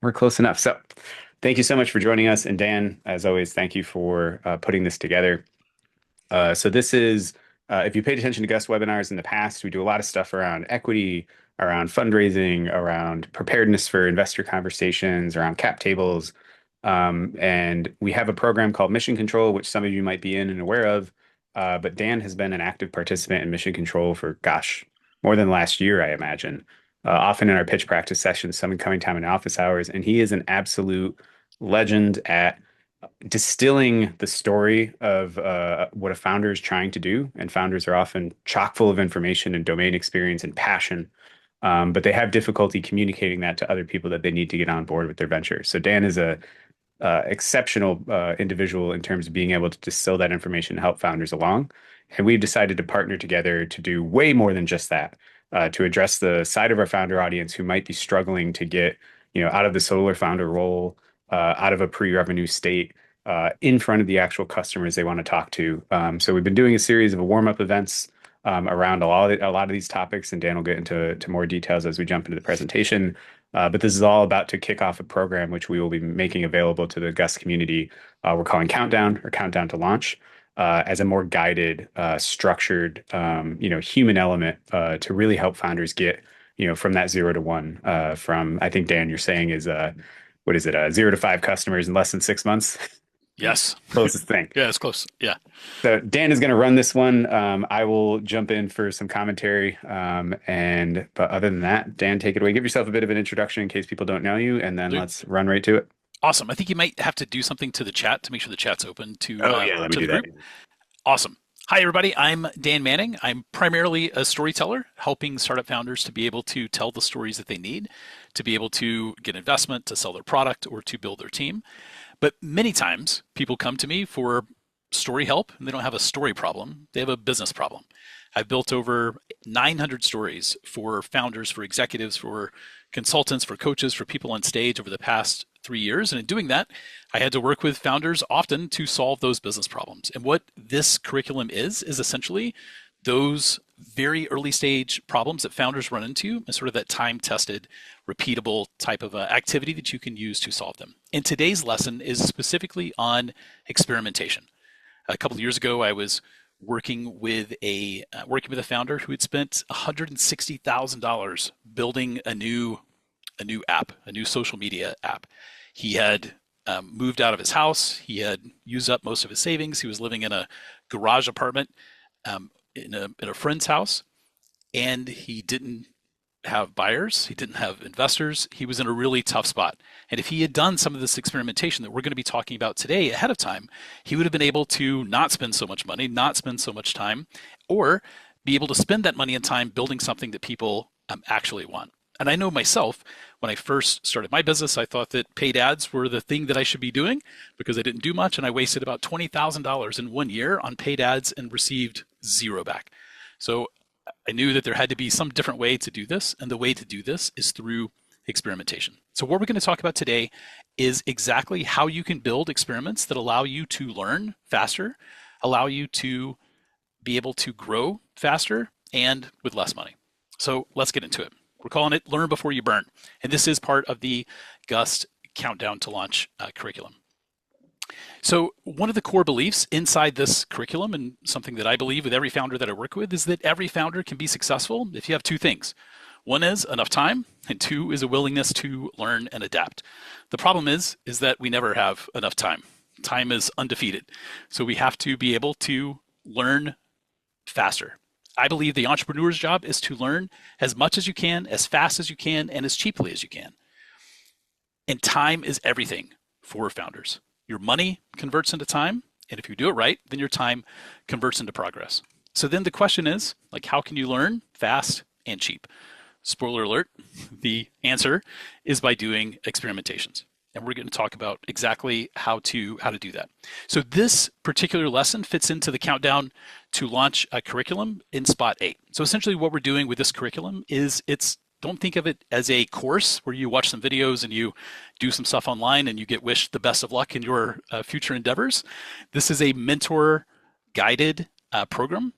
We're close enough. So, thank you so much for joining us. And Dan, as always, thank you for putting this together. This is, if you paid attention to Gust webinars in the past, we do a lot of stuff around equity, around fundraising, around preparedness for investor conversations, around cap tables. And we have a program called Mission Control, which some of you might be in and aware of. But Dan has been an active participant in Mission Control for, gosh, more than last year, I imagine. Often in our pitch practice sessions, some in coming time in office hours. And he is an absolute legend at distilling the story of what a founder is trying to do. And founders are often chock full of information and domain experience and passion, but they have difficulty communicating that to other people that they need to get on board with their venture. So Dan is a exceptional individual in terms of being able to distill that information and help founders along. And we've decided to partner together to do way more than just that, to address the side of our founder audience who might be struggling to get, out of the solar founder role, out of a pre-revenue state, in front of the actual customers they want to talk to. So we've been doing a series of warm-up events around a lot of these topics, and Dan will get into more details as we jump into the presentation. But this is all about to kick off a program which we will be making available to the Gust community. We're calling Countdown or Countdown to Launch, as a more guided, structured, human element to really help founders get, from that 0 to 1. From I think Dan, you're saying is what is it? 0 to 5 customers in less than 6 months. Yes. Closest thing. Yeah, it's close. Yeah. So Dan is going to run this one. I will jump in for some commentary. But other than that, Dan, take it away. Give yourself a bit of an introduction in case people don't know you, and then Dude, let's run right to it. awesome. I think you might have to do something to the chat to make sure the chat's open Oh yeah, let me to the do that. group. Awesome. Hi, everybody. I'm Dan Manning. I'm primarily a storyteller, helping startup founders to be able to tell the stories that they need to be able to get investment, to sell their product, or to build their team. But many times people come to me for story help and they don't have a story problem, they have a business problem. I've built over 900 stories for founders, for executives, for consultants, for coaches, for people on stage over the past 3 years. And in doing that, I had to work with founders often to solve those business problems. And what this curriculum is essentially those very early stage problems that founders run into and sort of that time tested, repeatable type of activity that you can use to solve them. And today's lesson is specifically on experimentation. A couple of years ago, I was working with a founder who had spent $160,000 building a new app, a new social media app. He had moved out of his house. He had used up most of his savings. He was living in a garage apartment in a friend's house, and he didn't have buyers. He didn't have investors. He was in a really tough spot. And if he had done some of this experimentation that we're going to be talking about today ahead of time, he would have been able to not spend so much money, not spend so much time, or be able to spend that money and time building something that people actually want. And I know myself, when I first started my business, I thought that paid ads were the thing that I should be doing because I didn't do much. And I wasted about $20,000 in 1 year on paid ads and received zero back. So I knew that there had to be some different way to do this. And the way to do this is through experimentation. So what we're going to talk about today is exactly how you can build experiments that allow you to learn faster, allow you to be able to grow faster and with less money. So let's get into it. We're calling it Learn Before You Burn. And this is part of the Gust Countdown to Launch curriculum. So one of the core beliefs inside this curriculum, and something that I believe with every founder that I work with, is that every founder can be successful if you have two things. One is enough time, and two is a willingness to learn and adapt. The problem is that we never have enough time. Time is undefeated. So we have to be able to learn faster. I believe the entrepreneur's job is to learn as much as you can, as fast as you can, and as cheaply as you can. And time is everything for founders. Your money converts into time, and if you do it right, then your time converts into progress. So then the question is, how can you learn fast and cheap? Spoiler alert, the answer is by doing experimentations. And we're going to talk about exactly how to do that. So this particular lesson fits into the Countdown to Launch curriculum in spot 8. So essentially what we're doing with this curriculum is don't think of it as a course where you watch some videos and you do some stuff online and you get wished the best of luck in your future endeavors. This is a mentor guided program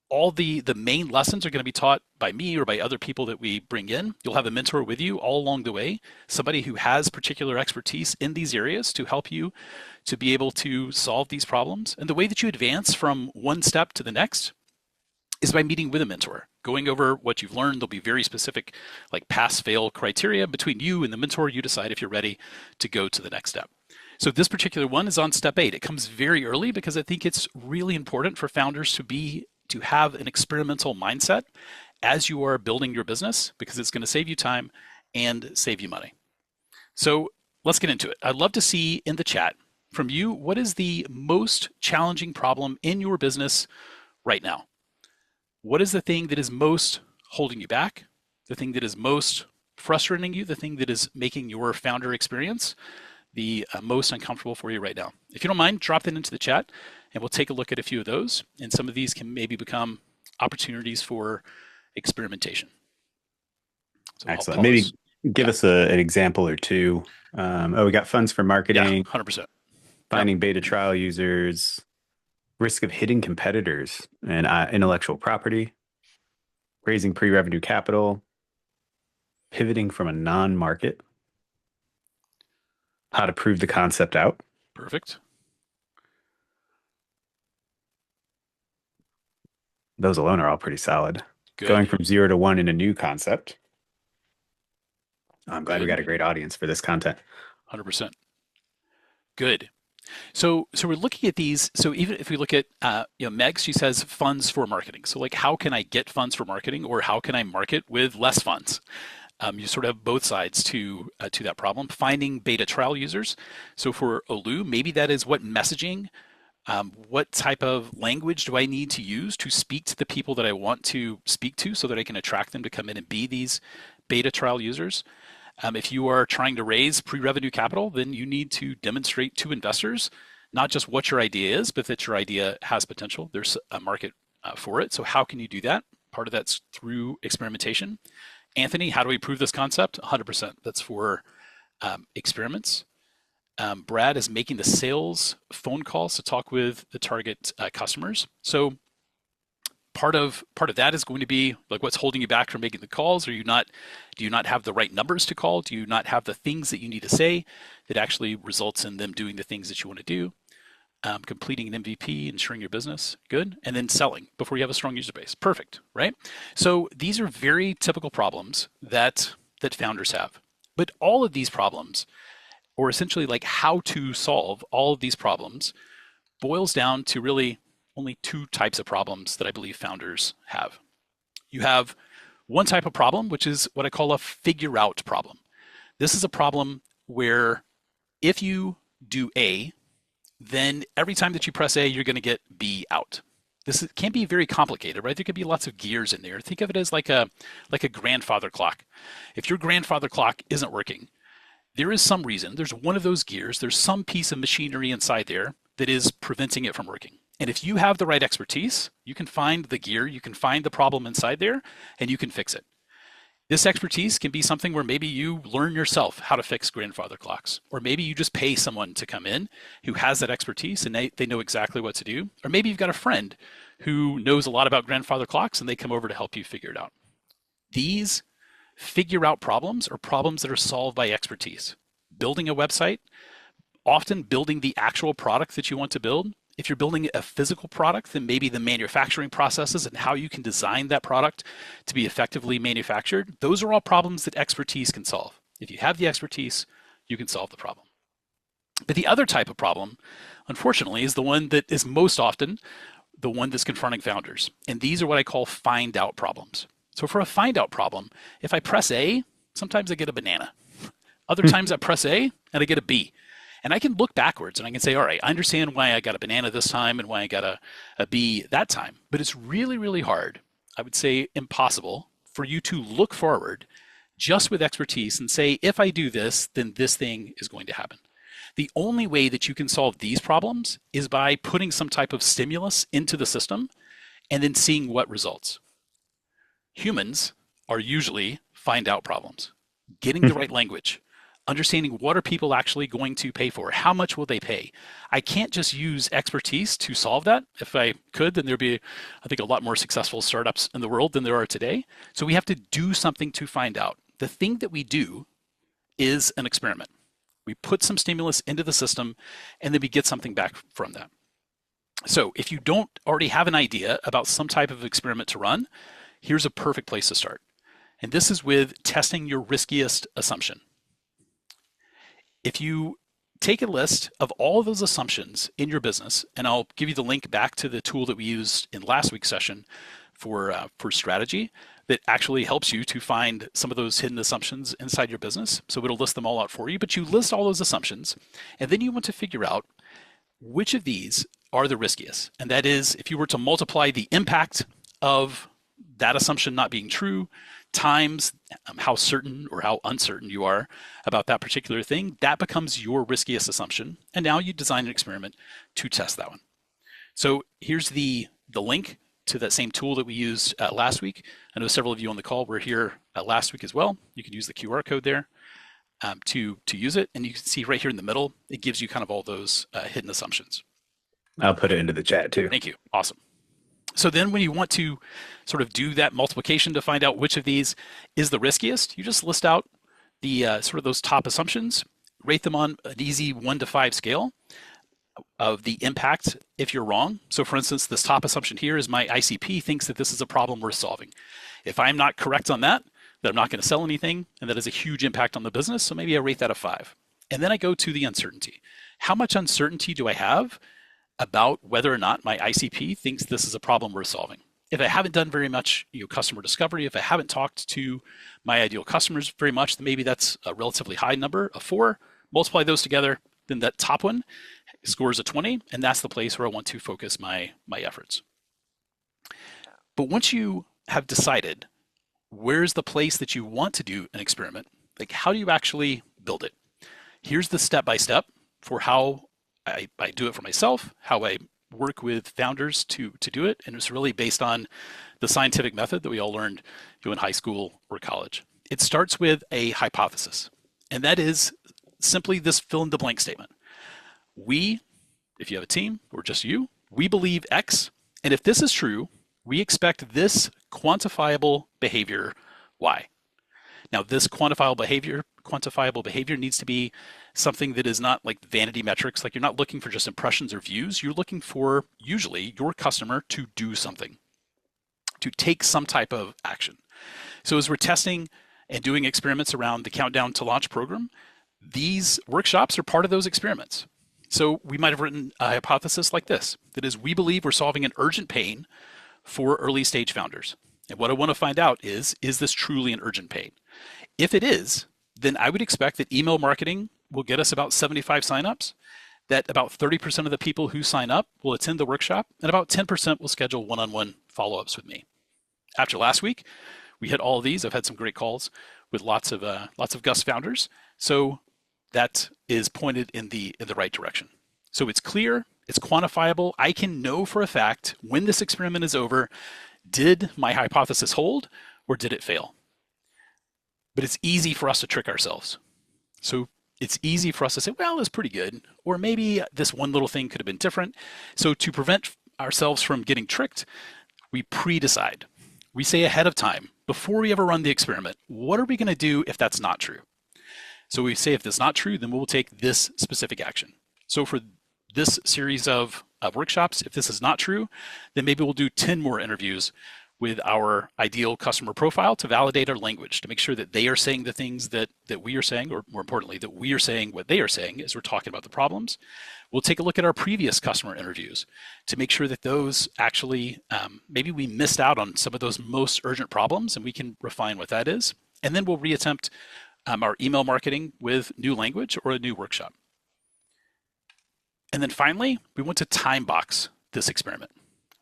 All the main lessons are going to be taught by me or by other people that we bring in. You'll have a mentor with you all along the way, somebody who has particular expertise in these areas to help you to be able to solve these problems. And the way that you advance from one step to the next is by meeting with a mentor, going over what you've learned. There'll be very specific, like pass fail criteria between you and the mentor. You decide if you're ready to go to the next step. So this particular one is on step 8. It comes very early because I think it's really important for founders to have an experimental mindset as you are building your business, because it's going to save you time and save you money. So let's get into it. I'd love to see in the chat from you, what is the most challenging problem in your business right now? What is the thing that is most holding you back? The thing that is most frustrating you? The thing that is making your founder experience the most uncomfortable for you right now? If you don't mind, drop that into the chat and we'll take a look at a few of those. And some of these can maybe become opportunities for experimentation. So Excellent. I'll Maybe pause. give Yeah. us an example or two. We got funds for Yeah. marketing, 100%. Yep. finding beta trial users, risk of hitting competitors, and intellectual property, raising pre-revenue capital, pivoting from a non-market, how to prove the concept out. Perfect. Those alone are all pretty solid. Going Good. from 0 to 1 in a new concept. I'm glad we Good. got a great audience for this content. 100%. Good. So we're looking at these. So even if we look at Meg, she says funds for marketing. So like, how can I get funds for marketing, or how can I market with less funds? You sort of have both sides to that problem. Finding beta trial users. So for Olu, maybe that is what messaging, what type of language do I need to use to speak to the people that I want to speak to, so that I can attract them to come in and be these beta trial users. If you are trying to raise pre-revenue capital, then you need to demonstrate to investors not just what your idea is, but that your idea has potential. There's a market for it. So how can you do that? Part of that's through experimentation. Anthony, how do we prove this concept? 100%. That's for experiments. Brad is making the sales phone calls to talk with the target customers. So part of that is going to be like, what's holding you back from making the calls? Do you not have the right numbers to call? Do you not have the things that you need to say that actually results in them doing the things that you want to do? Completing an MVP, ensuring your business good, and then selling before you have a strong user base. Perfect, right? So these are very typical problems that founders have. But all of these problems, or essentially like how to solve all of these problems, boils down to really only two types of problems that I believe founders have. You have one type of problem, which is what I call a figure out problem. This is a problem where if you do A, then every time that you press A, you're going to get B out. This can be very complicated, right? There could be lots of gears in there. Think of it as like a grandfather clock. If your grandfather clock isn't working, there is some reason, there's one of those gears, there's some piece of machinery inside there that is preventing it from working. And if you have the right expertise, you can find the gear, you can find the problem inside there, and you can fix it. This expertise can be something where maybe you learn yourself how to fix grandfather clocks, or maybe you just pay someone to come in who has that expertise and they know exactly what to do. Or maybe you've got a friend who knows a lot about grandfather clocks and they come over to help you figure it out. These figure out problems are problems that are solved by expertise. Building a website, often building the actual product that you want to build. If you're building a physical product, then maybe the manufacturing processes and how you can design that product to be effectively manufactured, those are all problems that expertise can solve. If you have the expertise, you can solve the problem. But the other type of problem, unfortunately, is the one that is most often the one that's confronting founders. And these are what I call find out problems. So for a find out problem, if I press A, sometimes I get a banana. Other times I press A and I get a B. And I can look backwards and I can say, all right, I understand why I got a banana this time and why I got a B that time. But it's really, really hard, I would say impossible, for you to look forward just with expertise and say, if I do this, then this thing is going to happen. The only way that you can solve these problems is by putting some type of stimulus into the system and then seeing what results. Humans are usually find out problems. Getting the right language, understanding what are people actually going to pay for? How much will they pay? I can't just use expertise to solve that. If I could, then there'd be, I think, a lot more successful startups in the world than there are today. So we have to do something to find out. The thing that we do is an experiment. We put some stimulus into the system, and then we get something back from that. So if you don't already have an idea about some type of experiment to run, here's a perfect place to start. And this is with testing your riskiest assumption. If you take a list of all of those assumptions in your business, and I'll give you the link back to the tool that we used in last week's session for strategy that actually helps you to find some of those hidden assumptions inside your business. So it'll list them all out for you, but you list all those assumptions, and then you want to figure out which of these are the riskiest. And that is, if you were to multiply the impact of that assumption not being true times how certain or how uncertain you are about that particular thing, that becomes your riskiest assumption. And now you design an experiment to test that one. So here's the link to that same tool that we used last week. I know several of you on the call were here last week as well. You can use the QR code there to use it. And you can see right here in the middle, it gives you kind of all those hidden assumptions. I'll put it into the chat too. Thank you. Awesome. So then when you want to sort of do that multiplication to find out which of these is the riskiest, you just list out the sort of those top assumptions, rate them on an easy 1 to 5 scale of the impact if you're wrong. So for instance, this top assumption here is my ICP thinks that this is a problem worth solving. If I'm not correct on that, then I'm not going to sell anything, and that has a huge impact on the business. So maybe I rate that a 5. And then I go to the uncertainty. How much uncertainty do I have about whether or not my ICP thinks this is a problem worth solving? If I haven't done very much customer discovery, if I haven't talked to my ideal customers very much, then maybe that's a relatively high number, a 4. Multiply those together, then that top one scores a 20, and that's the place where I want to focus my efforts. But once you have decided where's the place that you want to do an experiment, like how do you actually build it? Here's the step-by-step for how I do it for myself, how I work with founders to do it, and it's really based on the scientific method that we all learned in high school or college. It starts with a hypothesis, and that is simply this fill-in-the-blank statement. We, if you have a team or just you, we believe X, and if this is true, we expect this quantifiable behavior Y. Now, this quantifiable behavior needs to be something that is not like vanity metrics. Like you're not looking for just impressions or views. You're looking for usually your customer to do something, to take some type of action. So as we're testing and doing experiments around the Countdown to Launch program, these workshops are part of those experiments. So we might have written a hypothesis like this, that is, we believe we're solving an urgent pain for early stage founders. And what I want to find out is this truly an urgent pain? If it is, then I would expect that email marketing will get us about 75 signups, that about 30% of the people who sign up will attend the workshop, and about 10% will schedule one-on-one follow-ups with me. After last week, we hit all of these. I've had some great calls with lots of Gust founders. So that is pointed in the right direction. So it's clear, it's quantifiable. I can know for a fact when this experiment is over, did my hypothesis hold or did it fail? But it's easy for us to trick ourselves. So it's easy for us to say, well, it's pretty good, or maybe this one little thing could have been different. So to prevent ourselves from getting tricked, we pre-decide. We say ahead of time, before we ever run the experiment, what are we going to do if that's not true? So we say if that's not true, then we'll take this specific action. So for this series of workshops, if this is not true, then maybe we'll do 10 more interviews with our ideal customer profile to validate our language, to make sure that they are saying the things that we are saying, or more importantly, that we are saying what they are saying as we're talking about the problems. We'll take a look at our previous customer interviews to make sure that those actually, maybe we missed out on some of those most urgent problems and we can refine what that is. And then we'll reattempt our email marketing with new language or a new workshop. And then finally, we want to time box this experiment.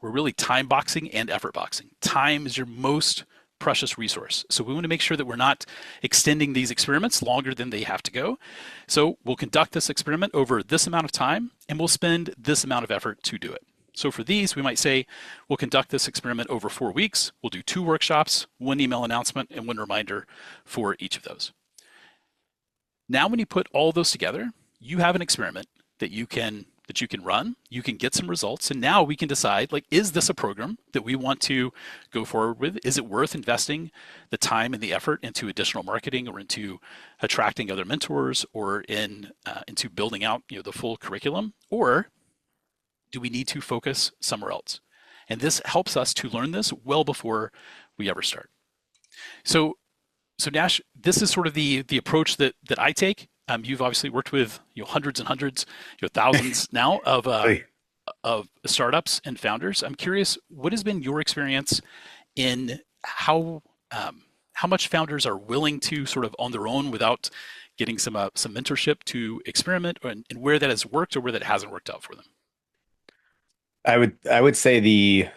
We're really time boxing and effort boxing. Time is your most precious resource. So we want to make sure that we're not extending these experiments longer than they have to go. So we'll conduct this experiment over this amount of time, and we'll spend this amount of effort to do it. So for these, we might say we'll conduct this experiment over 4 weeks. We'll do 2 workshops, 1 email announcement, and 1 reminder for each of those. Now, when you put all those together, you have an experiment that you can run, you can get some results, and now we can decide, like, is this a program that we want to go forward with? Is it worth investing the time and the effort into additional marketing or into attracting other mentors or into building out the full curriculum? Or do we need to focus somewhere else? And this helps us to learn this well before we ever start. So so Nash, this is sort of the approach that I take. You've obviously worked with hundreds and hundreds, thousands now Hey. of startups and founders. I'm curious, what has been your experience in how much founders are willing to sort of on their own without getting some mentorship to experiment, and where that has worked or where that hasn't worked out for them? I would say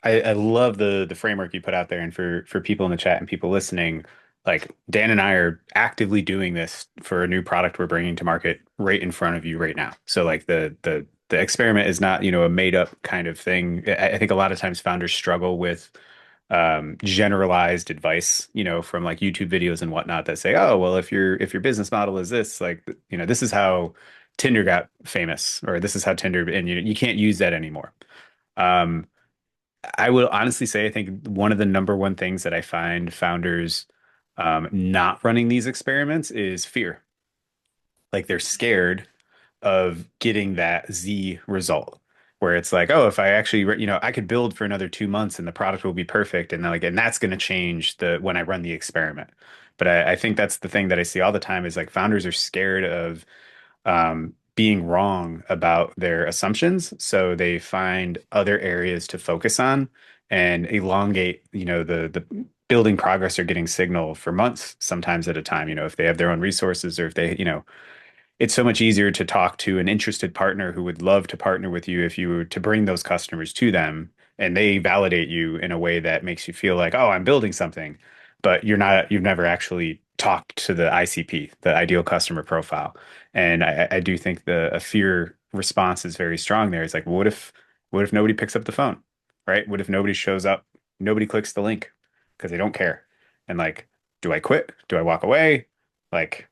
I love the framework you put out there, and for people in the chat and people listening, like Dan and I are actively doing this for a new product we're bringing to market right in front of you right now. So like the experiment is not, a made up kind of thing. I think a lot of times founders struggle with generalized advice, from like YouTube videos and whatnot that say, oh, well, if your business model is this, like, this is how Tinder got famous, or this is how Tinder, and you can't use that anymore. Um, I will honestly say, I think one of the number one things that I find founders not running these experiments is fear. Like they're scared of getting that Z result, where it's like, oh, if I actually, I could build for another 2 months and the product will be perfect, and then like, and that's going to change the when I run the experiment. But I think that's the thing that I see all the time is like founders are scared of being wrong about their assumptions. So they find other areas to focus on and elongate, the building progress or getting signal for months, sometimes at a time, if they have their own resources or if they, it's so much easier to talk to an interested partner who would love to partner with you if you were to bring those customers to them and they validate you in a way that makes you feel like, oh, I'm building something, but you've never actually talked to the ICP, the ideal customer profile. And I do think a fear response is very strong there. It's like, what if nobody picks up the phone, right? What if nobody shows up? Nobody clicks the link because they don't care. And like, do I quit? Do I walk away? Like,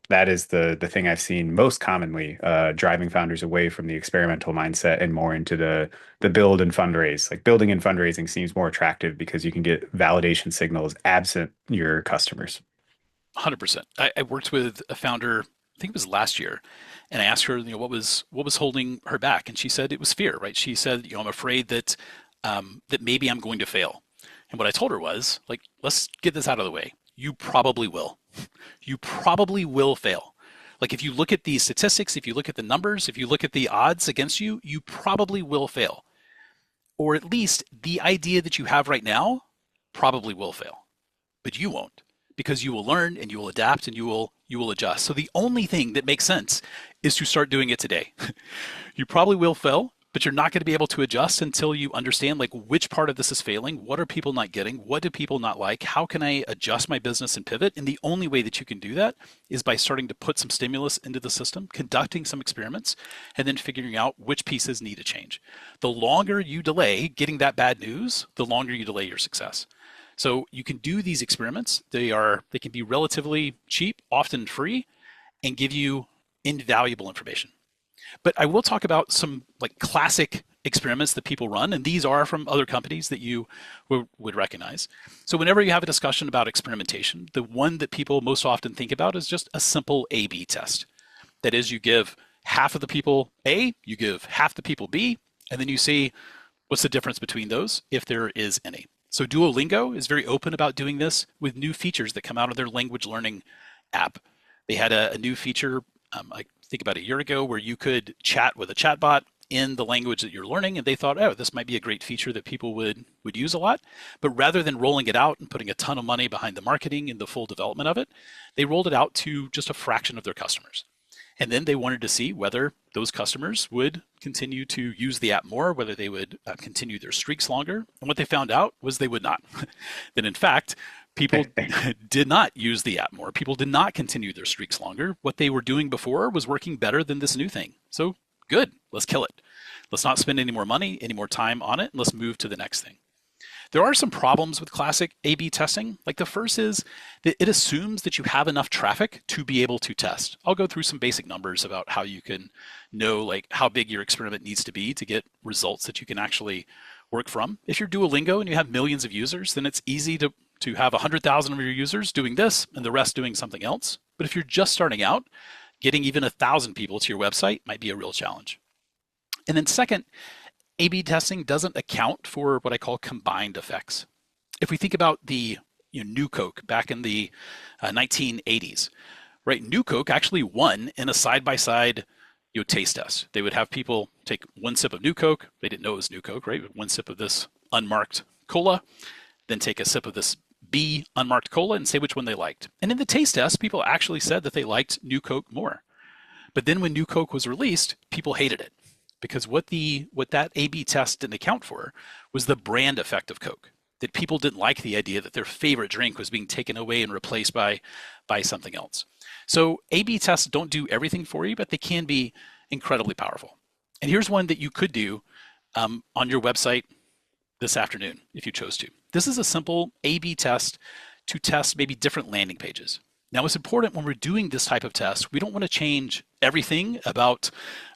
that is the thing I've seen most commonly driving founders away from the experimental mindset and more into the build and fundraise. Like building and fundraising seems more attractive because you can get validation signals absent your customers. 100%. I worked with a founder, I think it was last year, and I asked her, what was holding her back, and she said it was fear, right? She said, I'm afraid that maybe I'm going to fail. And what I told her was, like, let's get this out of the way. You probably will. You probably will fail. Like if you look at the statistics, if you look at the numbers, if you look at the odds against you, you probably will fail. Or at least the idea that you have right now probably will fail, but you won't, because you will learn and you will adapt and you will adjust. So the only thing that makes sense is to start doing it today. You probably will fail, but you're not going to be able to adjust until you understand like which part of this is failing, what are people not getting, what do people not like, how can I adjust my business and pivot? And the only way that you can do that is by starting to put some stimulus into the system, conducting some experiments, and then figuring out which pieces need to change. The longer you delay getting that bad news, the longer you delay your success. So you can do these experiments. They can be relatively cheap, often free, and give you invaluable information. But I will talk about some like classic experiments that people run, and these are from other companies that you would recognize. So whenever you have a discussion about experimentation, the one that people most often think about is just a simple A/B test. That is, you give half of the people A, you give half the people B, and then you see what's the difference between those, if there is any. So Duolingo is very open about doing this with new features that come out of their language learning app. They had a new feature, I think about a year ago, where you could chat with a chatbot in the language that you're learning, and they thought, oh, this might be a great feature that people would use a lot. But rather than rolling it out and putting a ton of money behind the marketing and the full development of it, they rolled it out to just a fraction of their customers. And then they wanted to see whether those customers would continue to use the app more, whether they would continue their streaks longer. And what they found out was they would not. That in fact, people did not use the app more. People did not continue their streaks longer. What they were doing before was working better than this new thing. So good, let's kill it. Let's not spend any more money, any more time on it, and let's move to the next thing. There are some problems with classic A/B testing. Like the first is that it assumes that you have enough traffic to be able to test. I'll go through some basic numbers about how you can know like how big your experiment needs to be to get results that you can actually work from. If you're Duolingo and you have millions of users, then it's easy to have 100,000 of your users doing this and the rest doing something else. But if you're just starting out, getting even 1,000 people to your website might be a real challenge. And then second, A/B testing doesn't account for what I call combined effects. If we think about the New Coke back in the 1980s, right? New Coke actually won in a side-by-side taste test. They would have people take one sip of New Coke. They didn't know it was New Coke, right? One sip of this unmarked cola, then take a sip of this B unmarked cola and say which one they liked. And in the taste test, people actually said that they liked New Coke more. But then when New Coke was released, people hated it because what that A/B test didn't account for was the brand effect of Coke. That people didn't like the idea that their favorite drink was being taken away and replaced by something else. So A/B tests don't do everything for you, but they can be incredibly powerful. And here's one that you could do on your website this afternoon if you chose to. This is a simple A/B test to test maybe different landing pages. Now, it's important when we're doing this type of test, we don't want to change everything about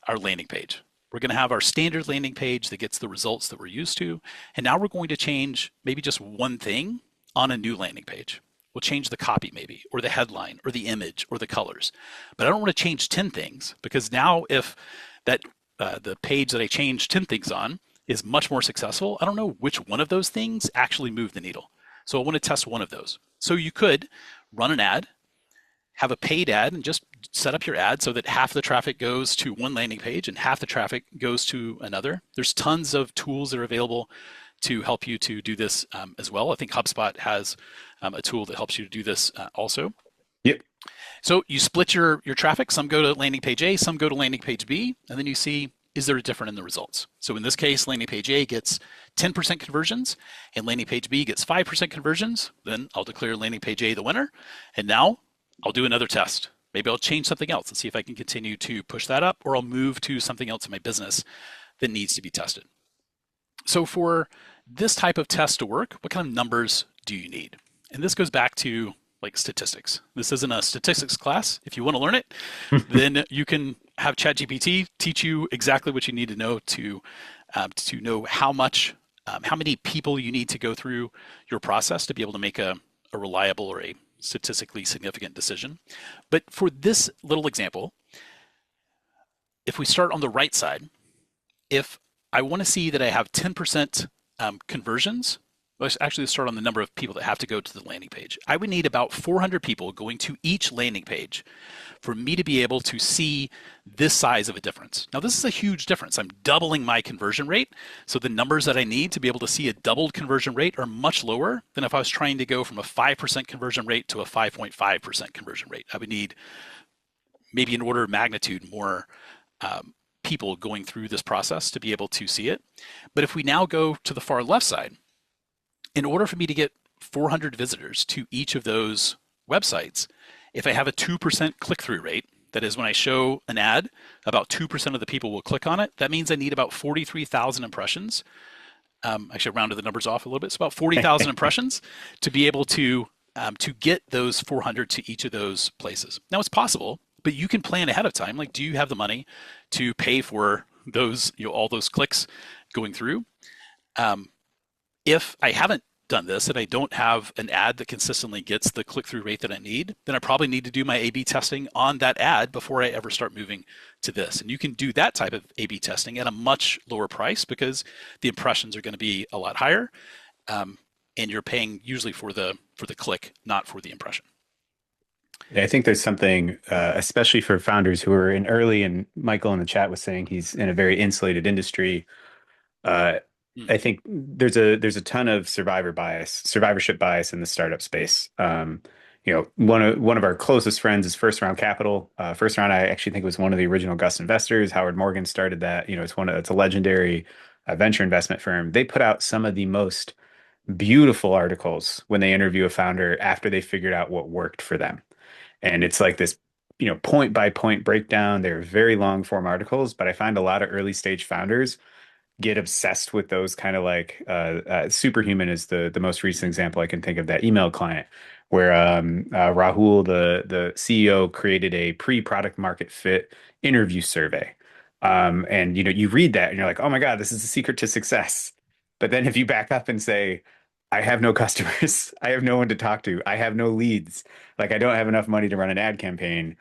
our landing page. We're going to have our standard landing page that gets the results that we're used to. And now we're going to change maybe just one thing on a new landing page. We'll change the copy maybe, or the headline, or the image, or the colors. But I don't want to change 10 things because now if that the page that I changed 10 things on is much more successful, I don't know which one of those things actually moved the needle. So I want to test one of those. So you could run an ad, have a paid ad, and just set up your ad so that half the traffic goes to one landing page and half the traffic goes to another. There's tons of tools that are available to help you to do this as well. I think HubSpot has a tool that helps you to do this also. Yep. So you split your traffic. Some go to landing page A, some go to landing page B, and then you see, is there a difference in the results? So in this case, landing page A gets 10% conversions and landing page B gets 5% conversions. Then I'll declare landing page A the winner. And now I'll do another test. Maybe I'll change something else and see if I can continue to push that up, or I'll move to something else in my business that needs to be tested. So for this type of test to work, what kind of numbers do you need? And this goes back to like statistics. This isn't a statistics class. If you want to learn it, then you can have ChatGPT teach you exactly what you need to know how many people you need to go through your process to be able to make a reliable or a statistically significant decision. But for this little example, if we start on the right side, if I want to see that I have 10% conversions, let's actually start on the number of people that have to go to the landing page. I would need about 400 people going to each landing page for me to be able to see this size of a difference. Now, this is a huge difference. I'm doubling my conversion rate. So the numbers that I need to be able to see a doubled conversion rate are much lower than if I was trying to go from a 5% conversion rate to a 5.5% conversion rate. I would need maybe an order of magnitude more people going through this process to be able to see it. But if we now go to the far left side, in order for me to get 400 visitors to each of those websites, if I have a 2% click-through rate, that is when I show an ad, about 2% of the people will click on it. That means I need about 43,000 impressions. Actually, I rounded the numbers off a little bit. It's about 40,000 impressions to be able to get those 400 to each of those places. Now, it's possible, but you can plan ahead of time. Like, do you have the money to pay for those, all those clicks going through? If I haven't done this and I don't have an ad that consistently gets the click-through rate that I need, then I probably need to do my A/B testing on that ad before I ever start moving to this. And you can do that type of A/B testing at a much lower price because the impressions are going to be a lot higher, and you're paying usually for the click, not for the impression. Yeah, I think there's something, especially for founders who are in early, and Michael in the chat was saying he's in a very insulated industry. Uh, Mm. I think there's a ton of survivorship bias in the startup space. One of our closest friends is First Round Capital. First Round, I actually think was one of the original Gust investors. Howard Morgan started that. It's a legendary venture investment firm. They put out some of the most beautiful articles when they interview a founder after they figured out what worked for them. And it's like this, point by point breakdown. They're very long form articles, but I find a lot of early stage founders get obsessed with those kind of like Superhuman is the most recent example I can think of, that email client where Rahul, the CEO, created a pre-product market fit interview survey. And you read that and you're like, oh my God, this is the secret to success. But then if you back up and say, I have no customers, I have no one to talk to, I have no leads, like I don't have enough money to run an ad campaign,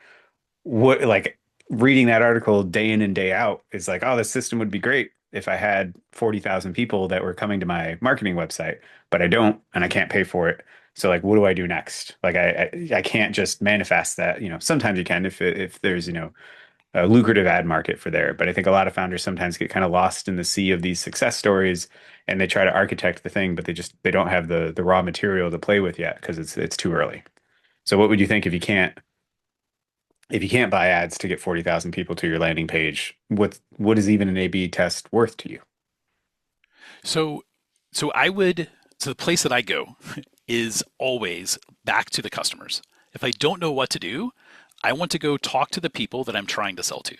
what like reading that article day in and day out is like, oh, this system would be great if I had 40,000 people that were coming to my marketing website, but I don't, and I can't pay for it. So like, what do I do next? Like, I can't just manifest that. Sometimes you can if there's a lucrative ad market for there. But I think a lot of founders sometimes get kind of lost in the sea of these success stories, and they try to architect the thing, but they don't have the raw material to play with yet because it's too early. So what would you think if you can't buy ads to get 40,000 people to your landing page, what is even an A/B test worth to you? So, so I would, so the place that I go is always back to the customers. If I don't know what to do, I want to go talk to the people that I'm trying to sell to.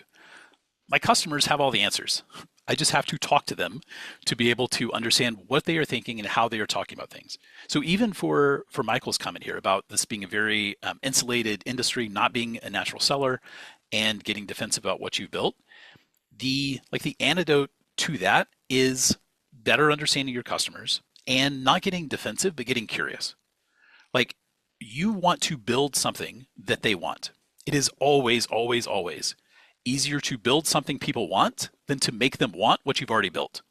My customers have all the answers. I just have to talk to them to be able to understand what they are thinking and how they are talking about things. So even for Michael's comment here about this being a very insulated industry, not being a natural seller, and getting defensive about what you've built, the antidote to that is better understanding your customers and not getting defensive, but getting curious. Like, you want to build something that they want. It is always, always, always easier to build something people want than to make them want what you've already built.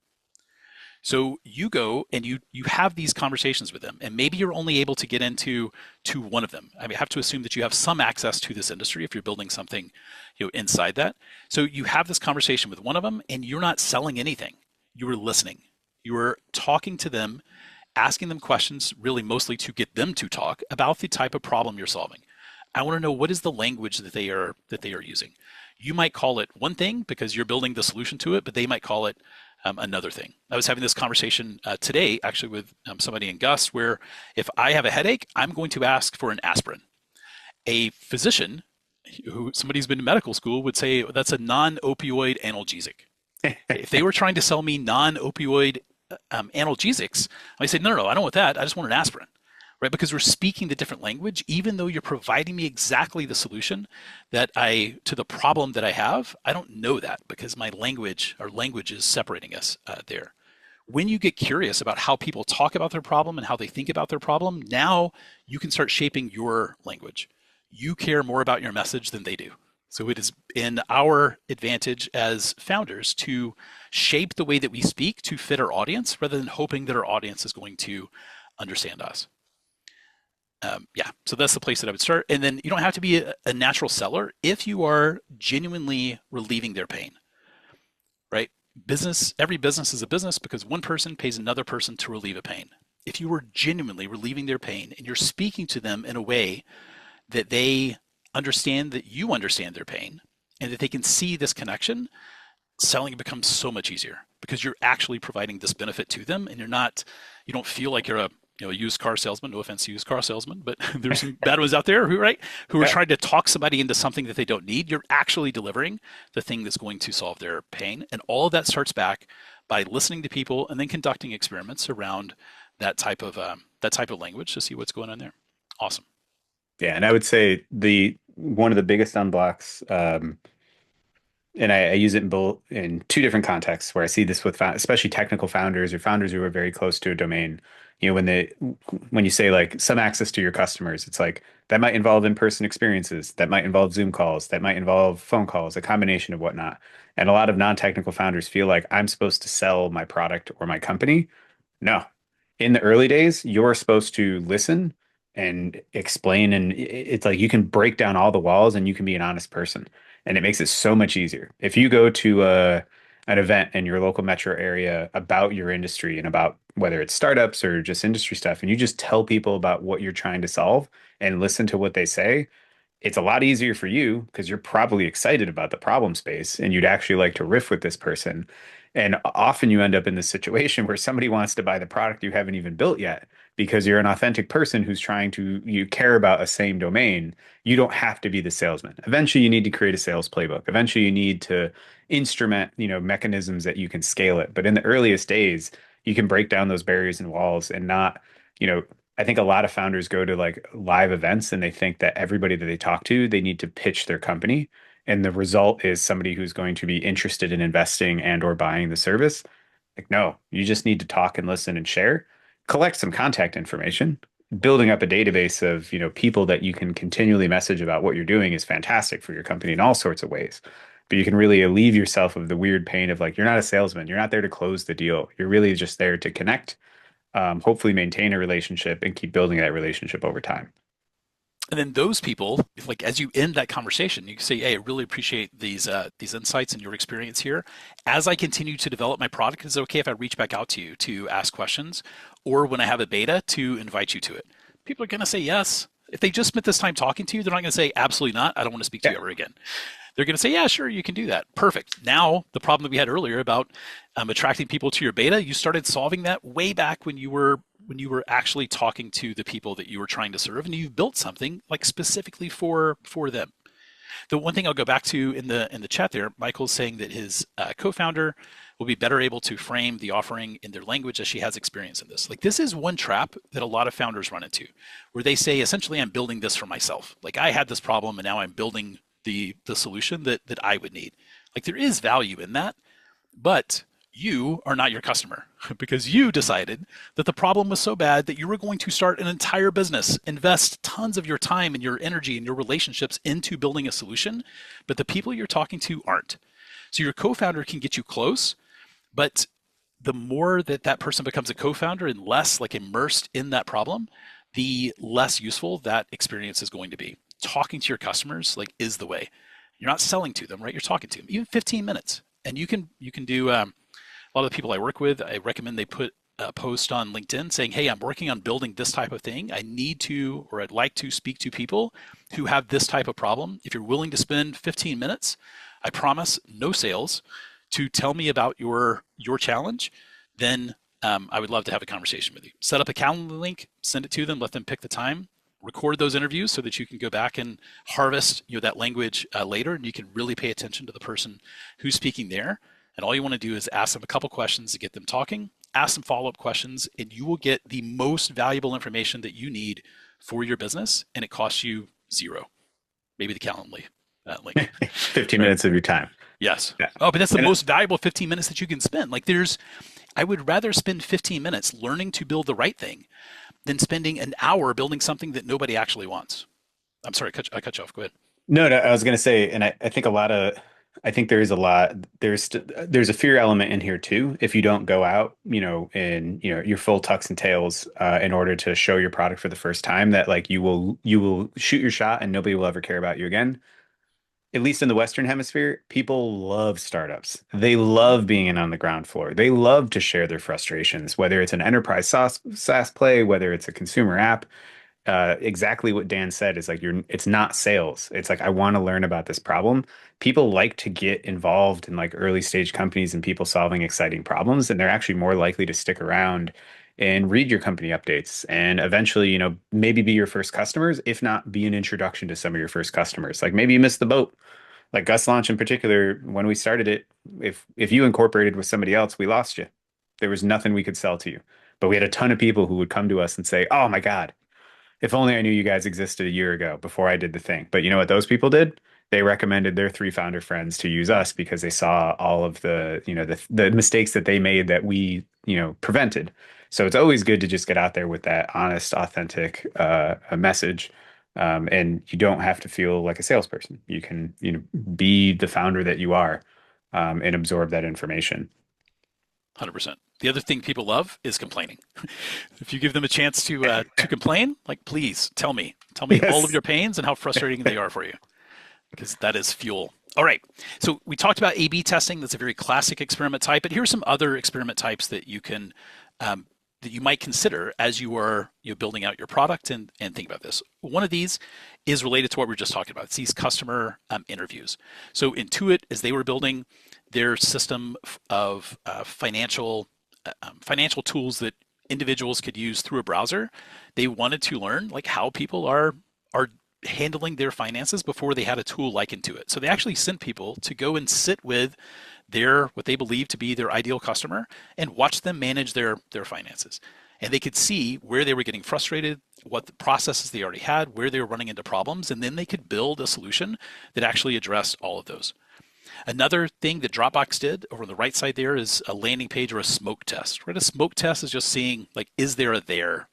So you go and you have these conversations with them, and maybe you're only able to get into to one of them. I mean, I have to assume that you have some access to this industry if you're building something, inside that. So you have this conversation with one of them, and you're not selling anything. You are listening. You are talking to them, asking them questions, really mostly to get them to talk about the type of problem you're solving. I want to know what is the language that they are using. You might call it one thing because you're building the solution to it, but they might call it another thing. I was having this conversation today, actually, with somebody in Gust, where if I have a headache, I'm going to ask for an aspirin. A physician, somebody who's been to medical school, would say that's a non-opioid analgesic. If they were trying to sell me non-opioid analgesics, I say, no, no, no, I don't want that. I just want an aspirin, right? Because we're speaking the different language, even though you're providing me exactly the solution to the problem that I have. I don't know that because our language is separating us there. When you get curious about how people talk about their problem and how they think about their problem, now you can start shaping your language. You care more about your message than they do. So it is in our advantage as founders to shape the way that we speak to fit our audience rather than hoping that our audience is going to understand us. Yeah, so that's the place that I would start. And then you don't have to be a natural seller if you are genuinely relieving their pain, right? Every business is a business because one person pays another person to relieve a pain. If you are genuinely relieving their pain and you're speaking to them in a way that they understand that you understand their pain and that they can see this connection, selling becomes so much easier because you're actually providing this benefit to them, and you don't feel like you're a used car salesman. No offense to used car salesmen, but there's some bad ones out there who are Yeah. trying to talk somebody into something that they don't need. You're actually delivering the thing that's going to solve their pain, and all of that starts back by listening to people and then conducting experiments around that type of language to see what's going on there. Awesome. Yeah, and I would say the one of the biggest unblocks, and I use it in two different contexts where I see this with especially technical founders or founders who are very close to a domain. When you say like some access to your customers, it's like that might involve in-person experiences, that might involve Zoom calls, that might involve phone calls, a combination of whatnot. And a lot of non-technical founders feel like I'm supposed to sell my product or my company. No. In the early days, you're supposed to listen and explain, and it's like you can break down all the walls and you can be an honest person. And it makes it so much easier. If you go to an event in your local metro area about your industry and about whether it's startups or just industry stuff, and you just tell people about what you're trying to solve and listen to what they say, it's a lot easier for you because you're probably excited about the problem space and you'd actually like to riff with this person. And often you end up in this situation where somebody wants to buy the product you haven't even built yet because you're an authentic person who's trying to, you care about a same domain. You don't have to be the salesman. Eventually, you need to create a sales playbook. Eventually, you need to instrument, mechanisms that you can scale it. But in the earliest days, you can break down those barriers and walls and not, you know, I think a lot of founders go to like live events and they think that everybody that they talk to, they need to pitch their company. And the result is somebody who's going to be interested in investing and or buying the service. Like, no, you just need to talk and listen and share, collect some contact information. Building up a database of, people that you can continually message about what you're doing is fantastic for your company in all sorts of ways. But you can really relieve yourself of the weird pain of like, you're not a salesman. You're not there to close the deal. You're really just there to connect, hopefully maintain a relationship and keep building that relationship over time. And then those people, like as you end that conversation, you can say, "Hey, I really appreciate these insights and your experience here. As I continue to develop my product, is it okay if I reach back out to you to ask questions, or when I have a beta, to invite you to it?" People are going to say yes. If they just spent this time talking to you, they're not going to say, "Absolutely not. I don't want to speak to Yeah. you ever again." They're going to say, "Yeah, sure, you can do that. Perfect." Now, the problem that we had earlier about attracting people to your beta, you started solving that way back when you were actually talking to the people that you were trying to serve, and you built something like specifically for them. The one thing I'll go back to in the chat there, Michael's saying that his co-founder will be better able to frame the offering in their language as she has experience in this. Like this is one trap that a lot of founders run into, where they say essentially, "I'm building this for myself. Like I had this problem and now I'm building the solution that I would need." Like there is value in that, but you are not your customer because you decided that the problem was so bad that you were going to start an entire business, invest tons of your time and your energy and your relationships into building a solution, but the people you're talking to aren't. So your co-founder can get you close, but the more that that person becomes a co-founder and less like immersed in that problem, the less useful that experience is going to be. Talking to your customers like is the way. You're not selling to them, right? You're talking to them. Even 15 minutes, and you can do. A lot of the people I work with, I recommend they put a post on LinkedIn saying, "Hey, I'm working on building this type of thing. I need to, or I'd like to speak to people who have this type of problem. If you're willing to spend 15 minutes, I promise no sales, to tell me about your challenge, then I would love to have a conversation with you." Set up a calendar link, send it to them, let them pick the time, record those interviews so that you can go back and harvest that language later, and you can really pay attention to the person who's speaking there. And all you want to do is ask them a couple questions to get them talking, ask some follow-up questions, and you will get the most valuable information that you need for your business, and it costs you zero. Maybe the Calendly link, 15 right? minutes of your time. Yes. Yeah. Oh, but that's the And most valuable 15 minutes that you can spend. Like I would rather spend 15 minutes learning to build the right thing than spending an hour building something that nobody actually wants. I'm sorry, I cut you off. Go ahead. no, I was going to say, and I think I think there is a lot, there's a fear element in here too. If you don't go out, in, your full tux and tails, in order to show your product for the first time, that like you will shoot your shot and nobody will ever care about you again. At least in the Western Hemisphere, people love startups. They love being in on the ground floor. They love to share their frustrations, whether it's an enterprise SaaS play, whether it's a consumer app. Exactly what Dan said is like it's not sales. It's like I want to learn about this problem. People like to get involved in like early stage companies and people solving exciting problems, and they're actually more likely to stick around and read your company updates and eventually, maybe be your first customers, if not be an introduction to some of your first customers. Like maybe you missed the boat. Like Gust Launch in particular, when we started it, if you incorporated with somebody else, we lost you. There was nothing we could sell to you. But we had a ton of people who would come to us and say, "Oh my God, if only I knew you guys existed a year ago before I did the thing." But you know what those people did? They recommended their three founder friends to use us because they saw all of the mistakes that they made that we, prevented. So it's always good to just get out there with that honest, authentic a message. And you don't have to feel like a salesperson. You can, be the founder that you are, and absorb that information. 100%. The other thing people love is complaining. If you give them a chance to complain, like please tell me all of Yes. your pains and how frustrating they are for you, because that is fuel. All right. So we talked about A/B testing. That's a very classic experiment type, but here's some other experiment types that you can that you might consider as you are building out your product and think about this. One of these is related to what we are just talking about. It's these customer interviews. So Intuit, as they were building their system of financial tools that individuals could use through a browser, they wanted to learn like how people are handling their finances before they had a tool like Intuit. So they actually sent people to go and sit with their what they believe to be their ideal customer and watch them manage their finances. And they could see where they were getting frustrated, what the processes they already had, where they were running into problems, and then they could build a solution that actually addressed all of those. Another thing that Dropbox did over on the right side there is a landing page or a smoke test. Right, a smoke test is just seeing like, is there a there?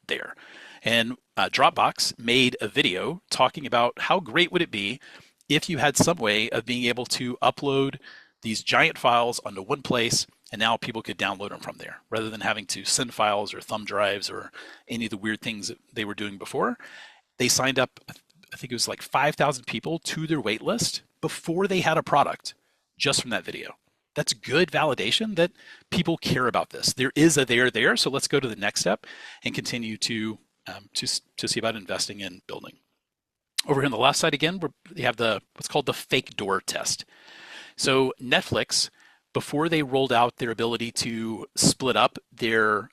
And Dropbox made a video talking about how great would it be if you had some way of being able to upload these giant files onto one place, and now people could download them from there rather than having to send files or thumb drives or any of the weird things that they were doing before. They signed up, I think it was like 5,000 people to their wait list before they had a product just from that video. That's good validation that people care about this. There is a there, so let's go to the next step and continue to see about investing in building. Over here on the left side again, they have the what's called the fake door test. So Netflix, before they rolled out their ability to split up their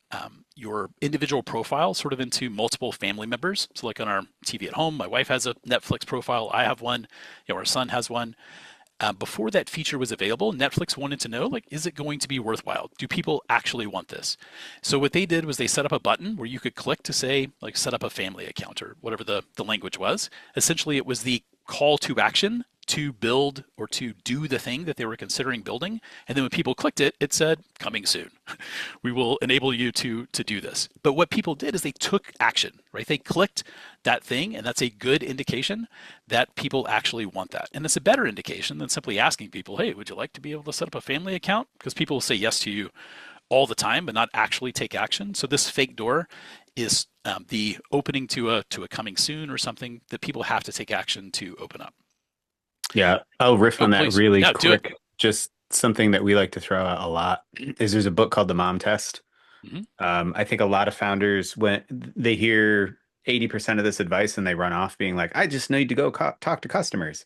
your individual profile sort of into multiple family members. So like on our TV at home, my wife has a Netflix profile, I have one, our son has one. Before that feature was available, Netflix wanted to know, like, is it going to be worthwhile? Do people actually want this? So what they did was they set up a button where you could click to say, like, set up a family account or whatever the language was. Essentially, it was the call to action to build or to do the thing that they were considering building. And then when people clicked it, it said, coming soon. We will enable you to do this. But what people did is they took action, right? They clicked that thing, and that's a good indication that people actually want that. And it's a better indication than simply asking people, hey, would you like to be able to set up a family account? Because people will say yes to you all the time, but not actually take action. So this fake door is the opening to a coming soon or something that people have to take action to open up. Yeah, I'll riff Oh, on that please. really Yeah, do it. quick. Just something that we like to throw out a lot is there's a book called The Mom Test. Hmm. I think a lot of founders, when they hear 80% of this advice and they run off being like, I just need to go talk to customers.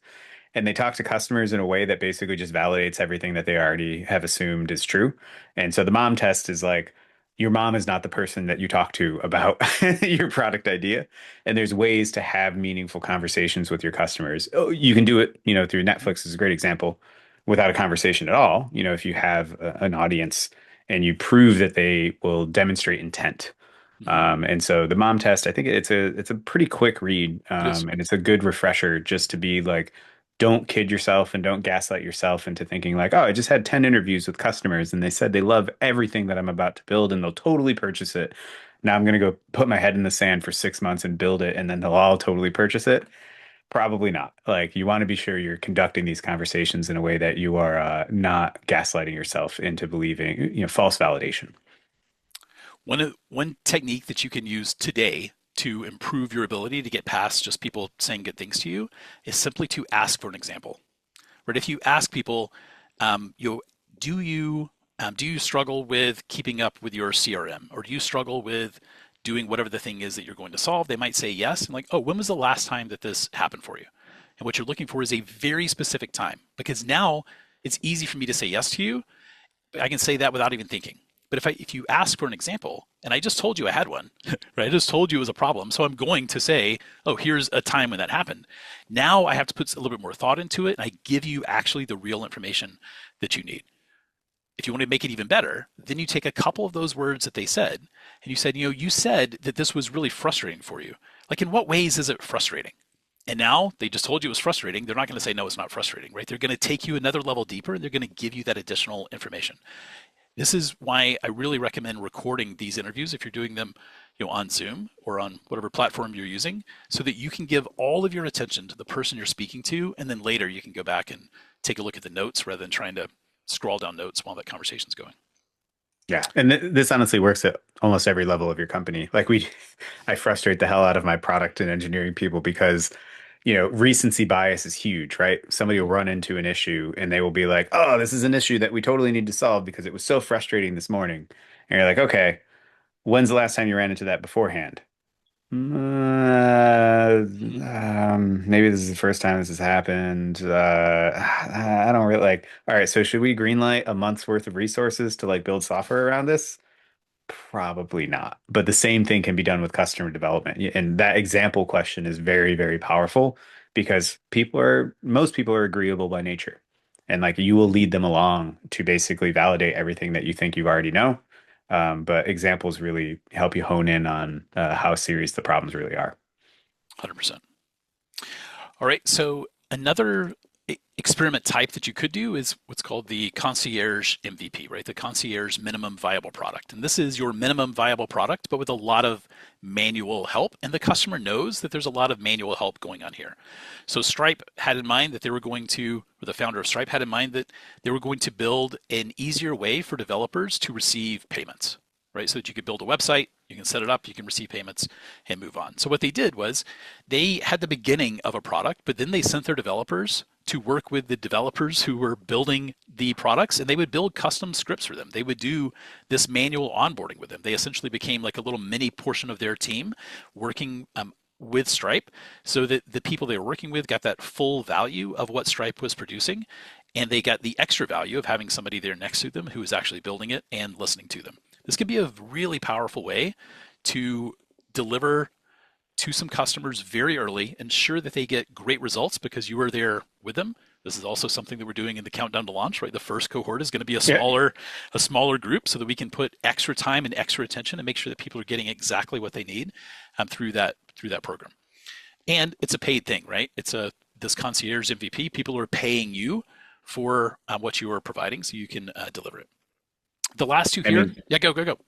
And they talk to customers in a way that basically just validates everything that they already have assumed is true. And so the mom test is like, your mom is not the person that you talk to about your product idea. And there's ways to have meaningful conversations with your customers. Oh, you can do it, through Netflix is a great example without a conversation at all. If you have an audience and you prove that they will demonstrate intent. Hmm. And so the mom test, I think it's a pretty quick read, It is. and it's a good refresher just to be like, don't kid yourself and don't gaslight yourself into thinking like, oh, I just had 10 interviews with customers and they said they love everything that I'm about to build and they'll totally purchase it. Now I'm going to go put my head in the sand for 6 months and build it and then they'll all totally purchase it. Probably not. Like you want to be sure you're conducting these conversations in a way that you are not gaslighting yourself into believing, false validation. One technique that you can use today to improve your ability to get past just people saying good things to you is simply to ask for an example. Right? If you ask people, you do you do you struggle with keeping up with your CRM, or do you struggle with doing whatever the thing is that you're going to solve? They might say yes, and like, oh, when was the last time that this happened for you? And what you're looking for is a very specific time, because now it's easy for me to say yes to you. I can say that without even thinking. But if you ask for an example, and I just told you I had one, right? I just told you it was a problem. So I'm going to say, oh, here's a time when that happened. Now I have to put a little bit more thought into it, and I give you actually the real information that you need. If you want to make it even better, then you take a couple of those words that they said, and you said, you said that this was really frustrating for you. Like, in what ways is it frustrating? And now they just told you it was frustrating. They're not going to say, no, it's not frustrating, right? They're going to take you another level deeper, and they're going to give you that additional information. This is why I really recommend recording these interviews if you're doing them, on Zoom or on whatever platform you're using, so that you can give all of your attention to the person you're speaking to, and then later you can go back and take a look at the notes rather than trying to scroll down notes while that conversation's going. Yeah. And this honestly works at almost every level of your company. Like I frustrate the hell out of my product and engineering people because, recency bias is huge, right? Somebody will run into an issue and they will be like, oh, this is an issue that we totally need to solve because it was so frustrating this morning. And you're like, okay, When's the last time you ran into that beforehand? Maybe this is the first time this has happened. I don't really like. All right, so should we greenlight a month's worth of resources to like build software around this? Probably not. But the same thing can be done with customer development. And that example question is very, very powerful because most people are agreeable by nature. And like you will lead them along to basically validate everything that you think you already know. But examples really help you hone in on how serious the problems really are. 100%. All right, so another experiment type that you could do is what's called the concierge MVP, right? The concierge minimum viable product. And this is your minimum viable product, but with a lot of manual help. And the customer knows that there's a lot of manual help going on here. So Stripe had in mind that they were going to, or the founder of Stripe had in mind that they were going to build an easier way for developers to receive payments, right? So that you could build a website, you can set it up, you can receive payments and move on. So what they did was they had the beginning of a product, but then they sent their developers to work with the developers who were building the products, and they would build custom scripts for them. They would do this manual onboarding with them. They essentially became like a little mini portion of their team working with Stripe so that the people they were working with got that full value of what Stripe was producing, and they got the extra value of having somebody there next to them who was actually building it and listening to them. This could be a really powerful way to deliver to some customers very early, ensure that they get great results because you are there with them. This is also something that we're doing in the countdown to launch, right? The first cohort is going to be Yeah. a smaller group so that we can put extra time and extra attention and make sure that people are getting exactly what they need through that program. And it's a paid thing, right? It's a this concierge MVP. People are paying you for what you are providing, so you can deliver it. The last two I here, mean, yeah, go.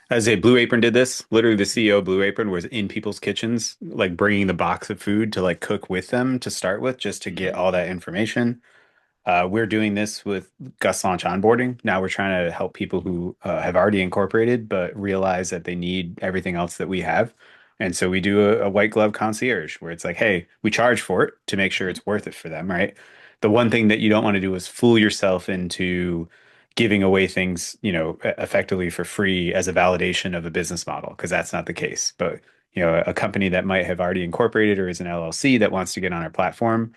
as a Blue Apron did this, literally the CEO of Blue Apron was in people's kitchens, like bringing the box of food to like cook with them to start with, just to get Hmm. all that information. We're doing this with Gust Launch onboarding. Now we're trying to help people who have already incorporated, but realize that they need everything else that we have. And so we do a white glove concierge where it's like, hey, we charge for it to make sure Hmm. it's worth it for them, right? The one thing that you don't want to do is fool yourself into giving away things, effectively for free as a validation of a business model, because that's not the case. But, a company that might have already incorporated or is an LLC that wants to get on our platform,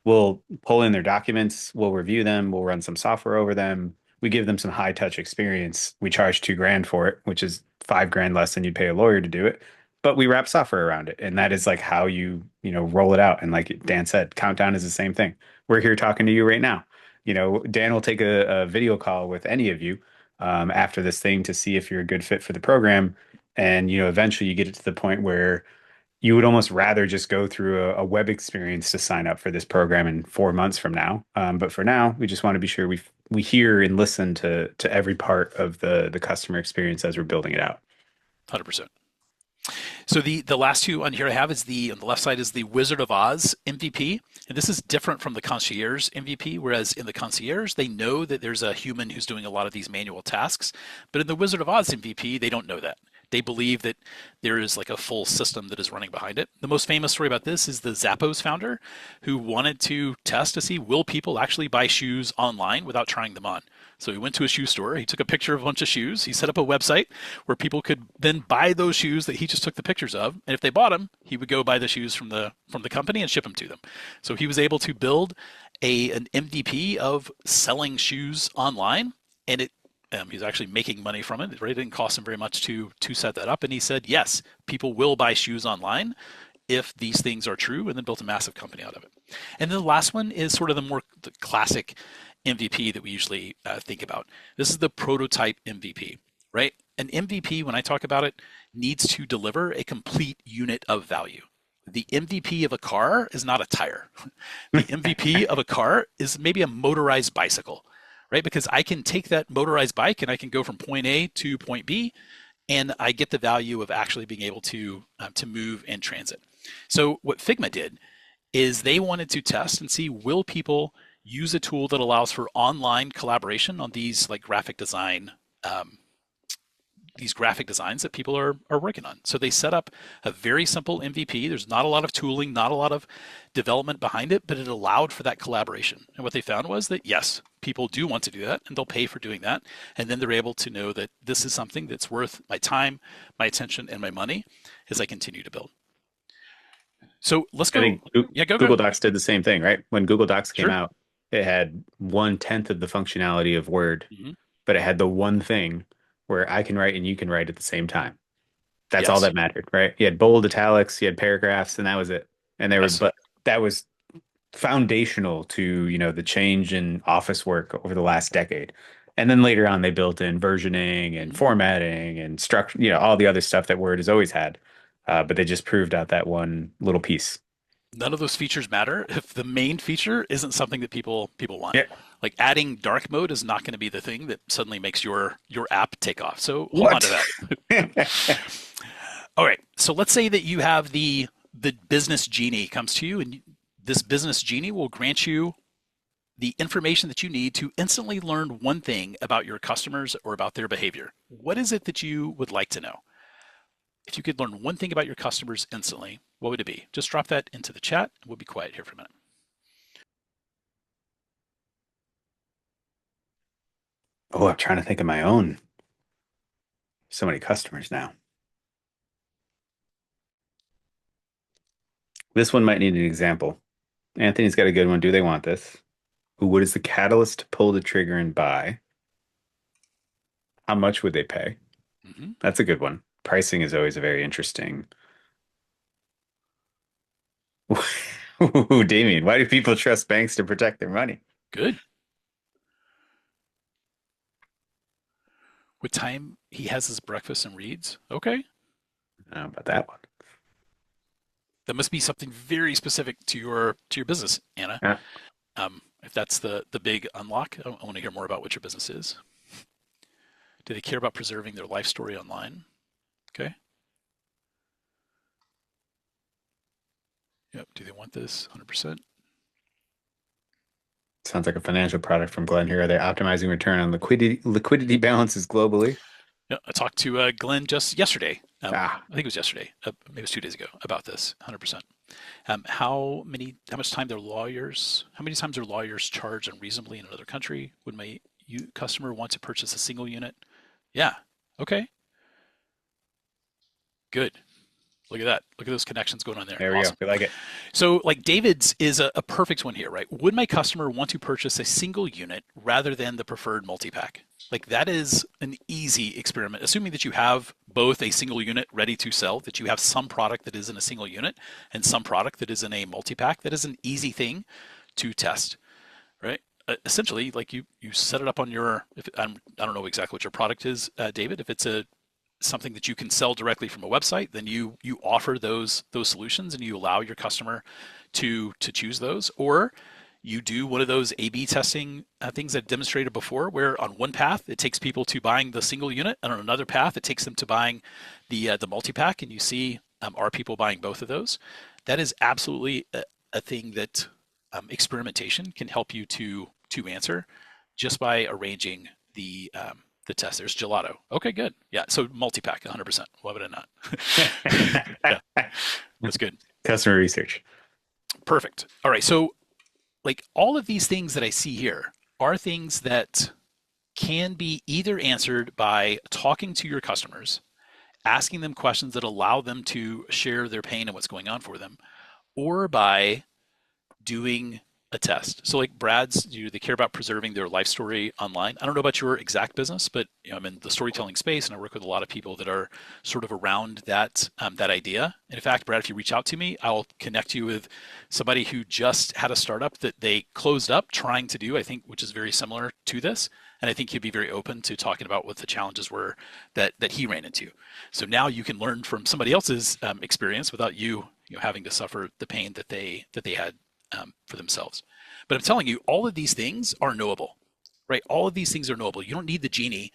we'll pull in their documents, we'll review them, we'll run some software over them. We give them some high touch experience. We charge 2 grand for it, which is 5 grand less than you'd pay a lawyer to do it. But we wrap software around it. And that is like how you roll it out. And like Dan said, Countdown is the same thing. We're here talking to you right now. Dan will take a video call with any of you after this thing to see if you're a good fit for the program. And, eventually you get it to the point where you would almost rather just go through a web experience to sign up for this program in 4 months from now. But for now, we just want to be sure we hear and listen to every part of the customer experience as we're building it out. 100%. So the last two on here I have is on the left side is the Wizard of Oz MVP, and this is different from the Concierge MVP. Whereas in the Concierge, they know that there's a human who's doing a lot of these manual tasks, but in the Wizard of Oz MVP, they don't know that. They believe that there is like a full system that is running behind it. The most famous story about this is the Zappos founder who wanted to test to see will people actually buy shoes online without trying them on. So he went to a shoe store, he took a picture of a bunch of shoes, he set up a website where people could then buy those shoes that he just took the pictures of, and if they bought them, he would go buy the shoes from the company and ship them to them. So he was able to build an MVP of selling shoes online, and he's actually making money from it. Right? It didn't cost him very much to set that up, and he said yes, people will buy shoes online if these things are true, and then built a massive company out of it. And then the last one is sort of the classic MVP that we usually think about. This is the prototype MVP, right? An MVP, when I talk about it, needs to deliver a complete unit of value. The MVP of a car is not a tire. The MVP of a car is maybe a motorized bicycle, right? Because I can take that motorized bike and I can go from point A to point B, and I get the value of actually being able to move and transit. So what Figma did is they wanted to test and see will people use a tool that allows for online collaboration on these like graphic design these graphic designs that people are working on. So they set up a very simple MVP. There's not a lot of tooling, not a lot of development behind it, but it allowed for that collaboration. And what they found was that yes, people do want to do that and they'll pay for doing that. And then they're able to know that this is something that's worth my time, my attention, and my money as I continue to build. So let's I go. think Yeah, go, go. Google Docs did the same thing, right? When Google Docs came Sure. out, it had 1/10 of the functionality of Word, Hmm. but it had the one thing where I can write and you can write at the same time. That's all Yes. that mattered, right? You had bold italics, you had paragraphs, and that was it. And there were, Yes. but that was foundational to, the change in office work over the last decade. And then later on, they built in versioning and Hmm. formatting and structure, all the other stuff that Word has always had. But they just proved out that one little piece. None of those features matter if the main feature isn't something that people want. Yeah. Like adding dark mode is not going to be the thing that suddenly makes your app take off. So hold on to What? that. All right. So let's say that you have the business genie comes to you, and this business genie will grant you the information that you need to instantly learn one thing about your customers or about their behavior. What is it that you would like to know? If you could learn one thing about your customers instantly, what would it be? Just drop that into the chat. We'll be quiet here for a minute. Oh, I'm trying to think of my own. So many customers now. This one might need an example. Anthony's got a good one. Do they want this? Ooh, what is the catalyst to pull the trigger and buy? How much would they pay? Hmm. That's a good one. Pricing is always a very interesting. Ooh, Damien, why do people trust banks to protect their money? Good. What time he has his breakfast and reads? Okay. I don't know about that one. That must be something very specific to your business, Anna. Yeah. If that's the big unlock, I want to hear more about what your business is. Do they care about preserving their life story online? Okay. Yep. Do they want this 100%? Sounds like a financial product from Glenn here. Are they optimizing return on liquidity balances globally? Yeah, I talked to Glenn just yesterday. Ah, I think it was yesterday, maybe it was 2 days ago, about this 100%. How much time their lawyers, how many times their lawyers charge unreasonably in another country? Would my customer want to purchase a single unit? Yeah. Okay. Good. Look at that. Look at those connections going on there. there we go. Awesome. We like it. So, like David's is a perfect one here, right? Would my customer want to purchase a single unit rather than the preferred multi-pack? Like that is an easy experiment, assuming that you have both a single unit ready to sell, that you have some product that is in a single unit and some product that is in a multi-pack. That is an easy thing to test, right? Essentially, like you set it up on your. If I don't know exactly what your product is, David. If it's a something that you can sell directly from a website, then you offer those solutions and you allow your customer to choose those, or you do one of those A/B testing things I've demonstrated before, where on one path it takes people to buying the single unit, and on another path it takes them to buying the multi pack, and you see are people buying both of those? That is absolutely a thing that experimentation can help you to answer just by arranging the test. There's gelato. Okay, good. Yeah, so multi-pack, 100%. Why would I not? Yeah, that's good. Customer research. Perfect. All right, so like all of these things that I see here are things that can be either answered by talking to your customers, asking them questions that allow them to share their pain and what's going on for them, or by doing a test. So like Brad's, they care about preserving their life story online. I don't know about your exact business, but I'm in the storytelling space and I work with a lot of people that are sort of around that idea. And in fact, Brad, if you reach out to me, I'll connect you with somebody who just had a startup that they closed up trying to do, I think, which is very similar to this. And I think he'd be very open to talking about what the challenges were that he ran into. So now you can learn from somebody else's experience without you having to suffer the pain that they had for themselves. But I'm telling you, all of these things are knowable, right? All of these things are knowable. You don't need the genie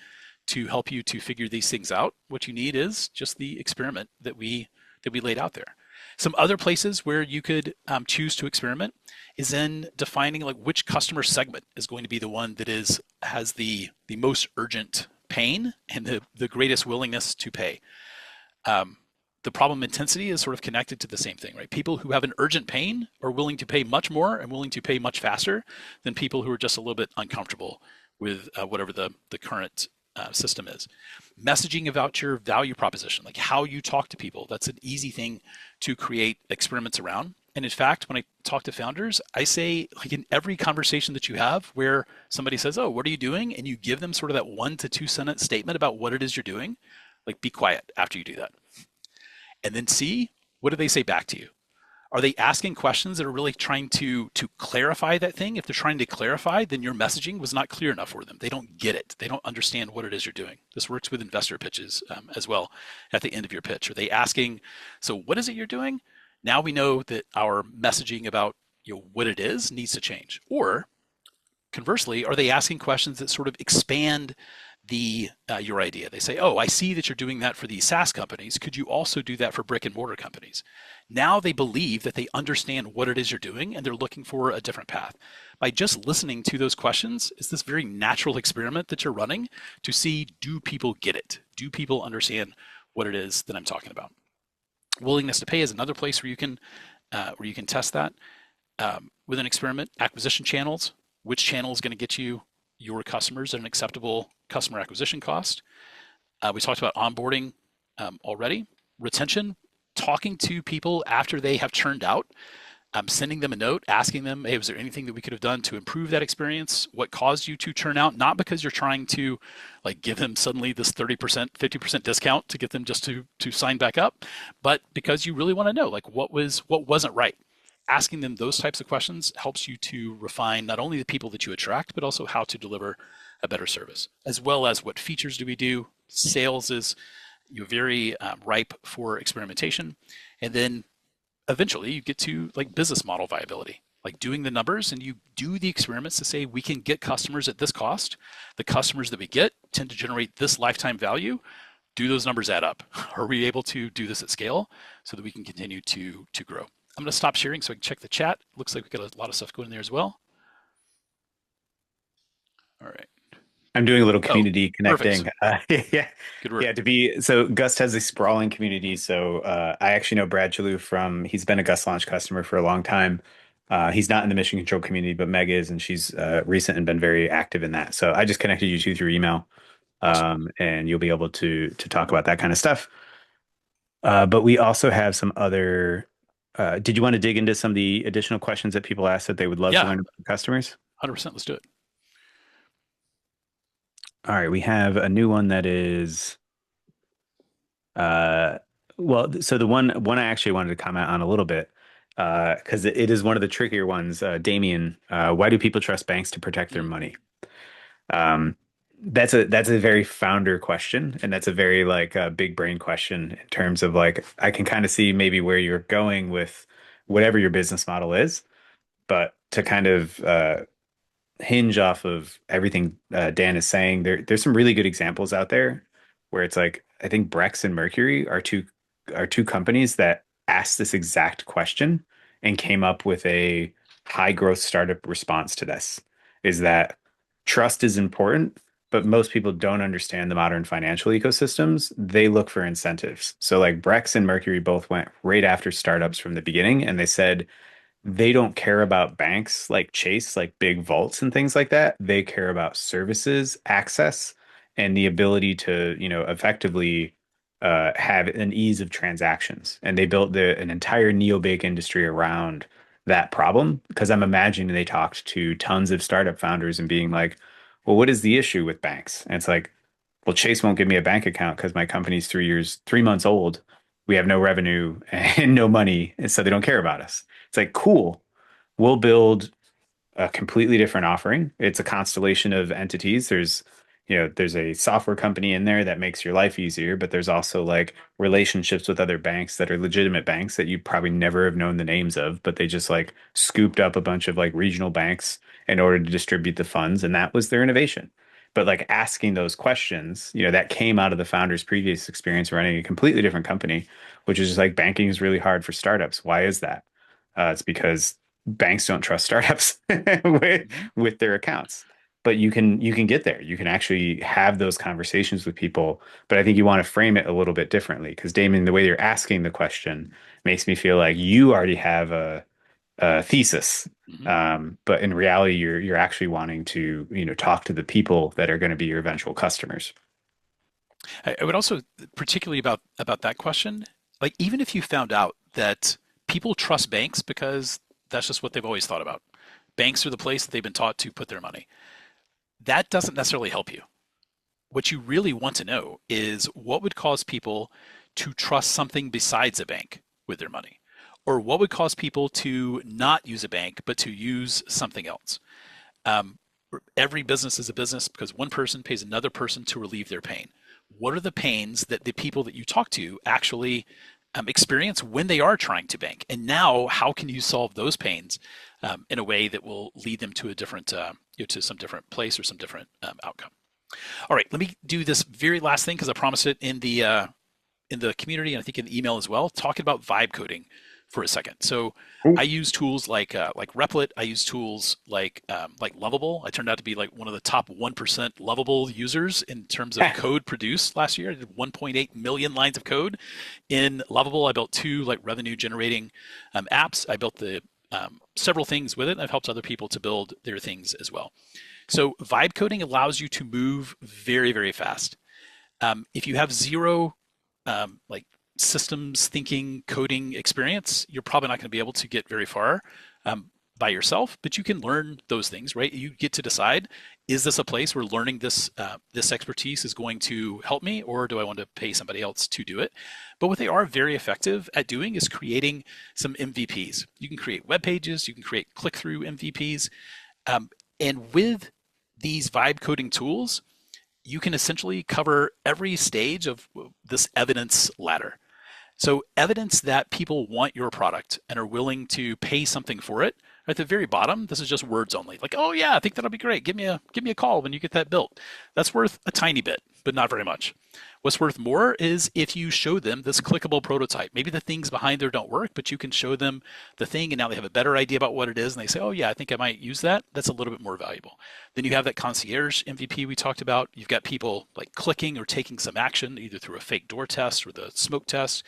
to help you to figure these things out. What you need is just the experiment that we laid out there. Some other places where you could choose to experiment is in defining like which customer segment is going to be the one that has the most urgent pain and the greatest willingness to pay. Um, the problem intensity is sort of connected to the same thing, right? People who have an urgent pain are willing to pay much more and willing to pay much faster than people who are just a little bit uncomfortable with whatever the current system is. Messaging about your value proposition, like how you talk to people, that's an easy thing to create experiments around. And in fact, when I talk to founders, I say, like in every conversation that you have where somebody says, "Oh, what are you doing?" and you give them sort of that 1 to 2 sentence statement about what it is you're doing, like be quiet after you do that. And then see, what do they say back to you? Are they asking questions that are really trying to clarify that thing? If they're trying to clarify, then your messaging was not clear enough for them. They don't get it. They don't understand what it is you're doing. This works with investor pitches as well at the end of your pitch. Are they asking, so what is it you're doing? Now we know that our messaging about what it is needs to change. Or conversely, are they asking questions that sort of expand your idea? They say, "Oh, I see that you're doing that for these SaaS companies. Could you also do that for brick and mortar companies?" Now they believe that they understand what it is you're doing and they're looking for a different path. By just listening to those questions, it's this very natural experiment that you're running to see, do people get it? Do people understand what it is that I'm talking about? Willingness to pay is another place where you can test that with an experiment. Acquisition channels. Which channel is going to get you your customers at an acceptable customer acquisition cost? We talked about onboarding already. Retention, talking to people after they have churned out, sending them a note, asking them, "Hey, was there anything that we could have done to improve that experience? What caused you to churn out?" Not because you're trying to like give them suddenly this 30%, 50% discount to get them just to sign back up, but because you really want to know like what wasn't right. Asking them those types of questions helps you to refine not only the people that you attract, but also how to deliver a better service, as well as what features do we do. Sales is very ripe for experimentation, and then eventually you get to like business model viability, like doing the numbers, and you do the experiments to say we can get customers at this cost. The customers that we get tend to generate this lifetime value. Do those numbers add up? Are we able to do this at scale so that we can continue to grow? I'm going to stop sharing so I can check the chat. Looks like we've got a lot of stuff going in there as well. All right. I'm doing a little Oh, community perfect. connecting. Yeah, Good work. yeah. So Gust has a sprawling community. So I actually know Brad Chalou from. He's been a Gust launch customer for a long time. He's not in the mission control community, but Meg is, and she's recent and been very active in that. So I just connected you two through email, Awesome. and you'll be able to talk about that kind of stuff. But we also have some other. Did you want to dig into some of the additional questions that people asked that they would love to Yeah, learn about customers? 100%. Let's do it. All right, we have a new one that is uh well, so the one I actually wanted to comment on a little bit because it is one of the trickier ones. Damien, why do people trust banks to protect their Mm, money? Um, that's a very founder question, and that's a very like big brain question in terms of like I can kind of see maybe where you're going with whatever your business model is, but to kind of hinge off of everything Dan is saying, there's some really good examples out there where it's like I think Brex and Mercury are two companies that asked this exact question and came up with a high growth startup response to this. Is that trust is important, but most people don't understand the modern financial ecosystems. They look for incentives. So like Brex and Mercury both went right after startups from the beginning, and they said they don't care about banks like Chase, like big vaults and things like that. They care about services, access, and the ability to, effectively have an ease of transactions. And they built an entire neobank industry around that problem because I'm imagining they talked to tons of startup founders and being like, well, what is the issue with banks? And it's like, well, Chase won't give me a bank account because my company's 3 months old. We have no revenue and no money, and so they don't care about us. It's like, cool. We'll build a completely different offering. It's a constellation of entities. There's a software company in there that makes your life easier, but there's also like relationships with other banks that are legitimate banks that you probably never have known the names of, but they just like scooped up a bunch of like regional banks in order to distribute the funds, and that was their innovation. But like asking those questions, that came out of the founder's previous experience running a completely different company, which is just like banking is really hard for startups. Why is that? It's because banks don't trust startups with mhm. with their accounts. but you can get there. You can actually have those conversations with people. But I think you want to frame it a little bit differently because Damon, the way you're asking the question makes me feel like you already have a thesis. Mhm. But in reality, you're actually wanting to, talk to the people that are going to be your eventual customers. I would also, particularly about that question, like even if you found out that people trust banks because that's just what they've always thought about. Banks are the place that they've been taught to put their money. That doesn't necessarily help you. What you really want to know is what would cause people to trust something besides a bank with their money? Or what would cause people to not use a bank but to use something else? Um, every business is a business because one person pays another person to relieve their pain. What are the pains that the people that you talk to actually experience when they are trying to bank? And now, how can you solve those pains in a way that will lead them to a different, to some different place or some different outcome? All right, let me do this very last thing because I promised it in the community and I think in the email as well. Talking about vibe coding for a second. So I Cool. use tools like Replit. I use tools like Lovable. I turned out to be like one of the top 1% Lovable users in terms of code produced last year. I did 1.8 million lines of code in Lovable. I built two like revenue generating apps. I built the several things with it. And I've helped other people to build their things as well. So vibe coding allows you to move very, very fast. If you have zero like systems thinking coding experience, you're probably not going to be able to get very far by yourself. But you can learn those things, right? You get to decide: is this a place where learning this expertise is going to help me, or do I want to pay somebody else to do it? But what they are very effective at doing is creating some MVPs. You can create web pages, you can create click-through MVPs, um, and with these vibe coding tools, you can essentially cover every stage of this evidence ladder. So, evidence that people want your product and are willing to pay something for it. At the very bottom, this is just words only. Like, oh yeah, I think that'll be great. Give me a call when you get that built. That's worth a tiny bit, but not very much. What's worth more is if you show them this clickable prototype. Maybe the things behind there don't work, but you can show them the thing and now they have a better idea about what it is and they say, oh yeah, I think I might use that. That's a little bit more valuable. Then you have that concierge MVP we talked about. You've got people like clicking or taking some action either through a fake door test or the smoke test.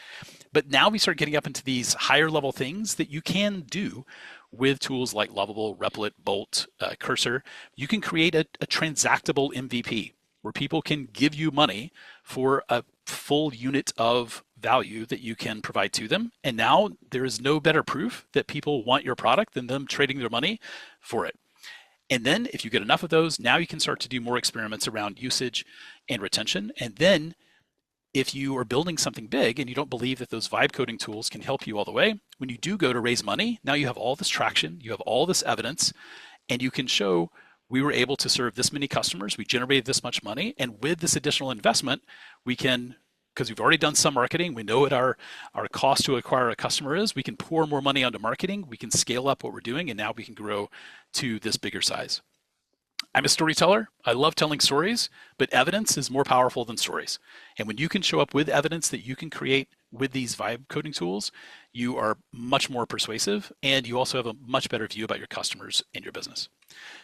But now we start getting up into these higher level things that you can do with tools like Lovable, Replit, Bolt, Cursor. You can create a transactable MVP where people can give you money for a full unit of value that you can provide to them. And now there is no better proof that people want your product than them trading their money for it. And then if you get enough of those, now you can start to do more experiments around usage and retention. And then if you are building something big and you don't believe that those vibe coding tools can help you all the way, when you do go to raise money, now you have all this traction, you have all this evidence, and you can show we were able to serve this many customers, we generated this much money, and with this additional investment, we can, because we've already done some marketing, we know what our cost to acquire a customer is, we can pour more money onto marketing, we can scale up what we're doing, and now we can grow to this bigger size. I'm a storyteller. I love telling stories, but evidence is more powerful than stories. And when you can show up with evidence that you can create with these vibe coding tools, you are much more persuasive and you also have a much better view about your customers and your business.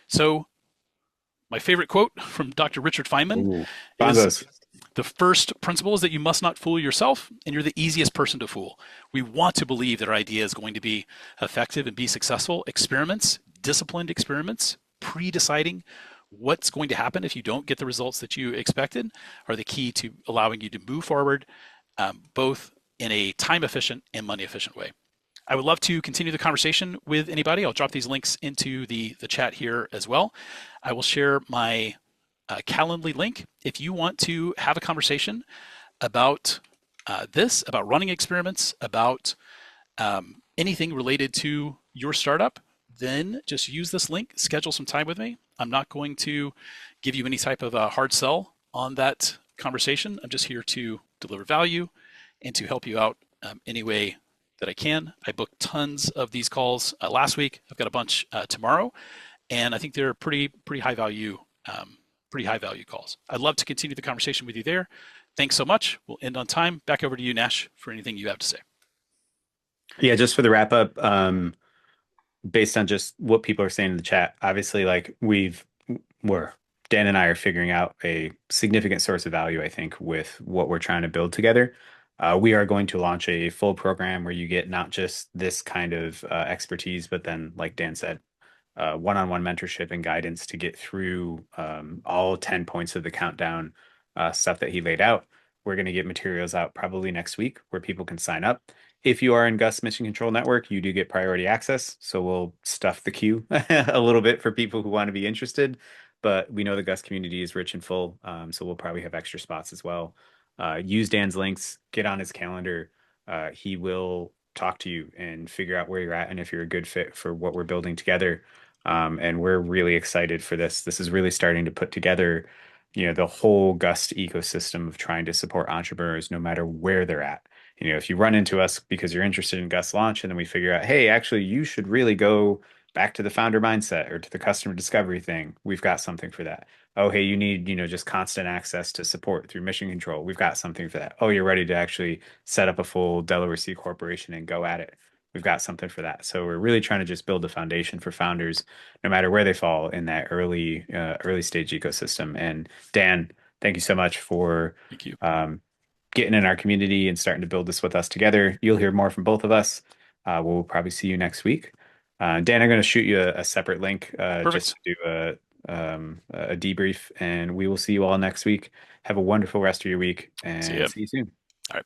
So, my favorite quote from Dr. Richard Feynman Ooh, is: bongos. the first principle is that you must not fool yourself, and you're the easiest person to fool. We want to believe that our idea is going to be effective and be successful. Experiments, disciplined experiments, pre deciding what's going to happen if you don't get the results that you expected are the key to allowing you to move forward, both in a time efficient and money efficient way. I would love to continue the conversation with anybody. I'll drop these links into the chat here as well. I will share my Calendly link if you want to have a conversation about about running experiments, about anything related to your startup. Then just use this link, schedule some time with me. I'm not going to give you any type of a hard sell on that conversation. I'm just here to deliver value and to help you out any way that I can. I booked tons of these calls last week. I've got a bunch tomorrow, and I think they're pretty high value, pretty high value calls. I'd love to continue the conversation with you there. Thanks so much. We'll end on time. Back over to you, Nash, for anything you have to say. Yeah, just for the wrap up, based on just what people are saying in the chat, obviously, like we're Dan and I are figuring out a significant source of value, I think, with what we're trying to build together. We are going to launch a full program where you get not just this kind of expertise, but then, like Dan said, one-on-one mentorship and guidance to get through all 10 points of the countdown stuff that he laid out. We're going to get materials out probably next week where people can sign up. If you are in Gust Mission Control Network, you do get priority access. So we'll stuff the queue a little bit for people who want to be interested. But we know the Gust community is rich and full. So we'll probably have extra spots as well. Use Dan's links, get on his calendar. He will talk to you and figure out where you're at and if you're a good fit for what we're building together. And we're really excited for this. This is really starting to put together, the whole Gust ecosystem of trying to support entrepreneurs no matter where they're at. If you run into us because you're interested in Gust launch, and then we figure out, hey, actually, you should really go back to the founder mindset or to the customer discovery thing. We've got something for that. Oh, hey, you need, just constant access to support through mission control. We've got something for that. Oh, you're ready to actually set up a full Delaware C corporation and go at it. We've got something for that. So we're really trying to just build a foundation for founders, no matter where they fall in that early stage ecosystem. And Dan, thank you so much for Thank you. getting in our community and starting to build this with us together. You'll hear more from both of us. We'll probably see you next week. Dan, I'm going to shoot you a separate link just Perfect. to do a debrief, and we will see you all next week. Have a wonderful rest of your week, See and ya. see you soon. All right.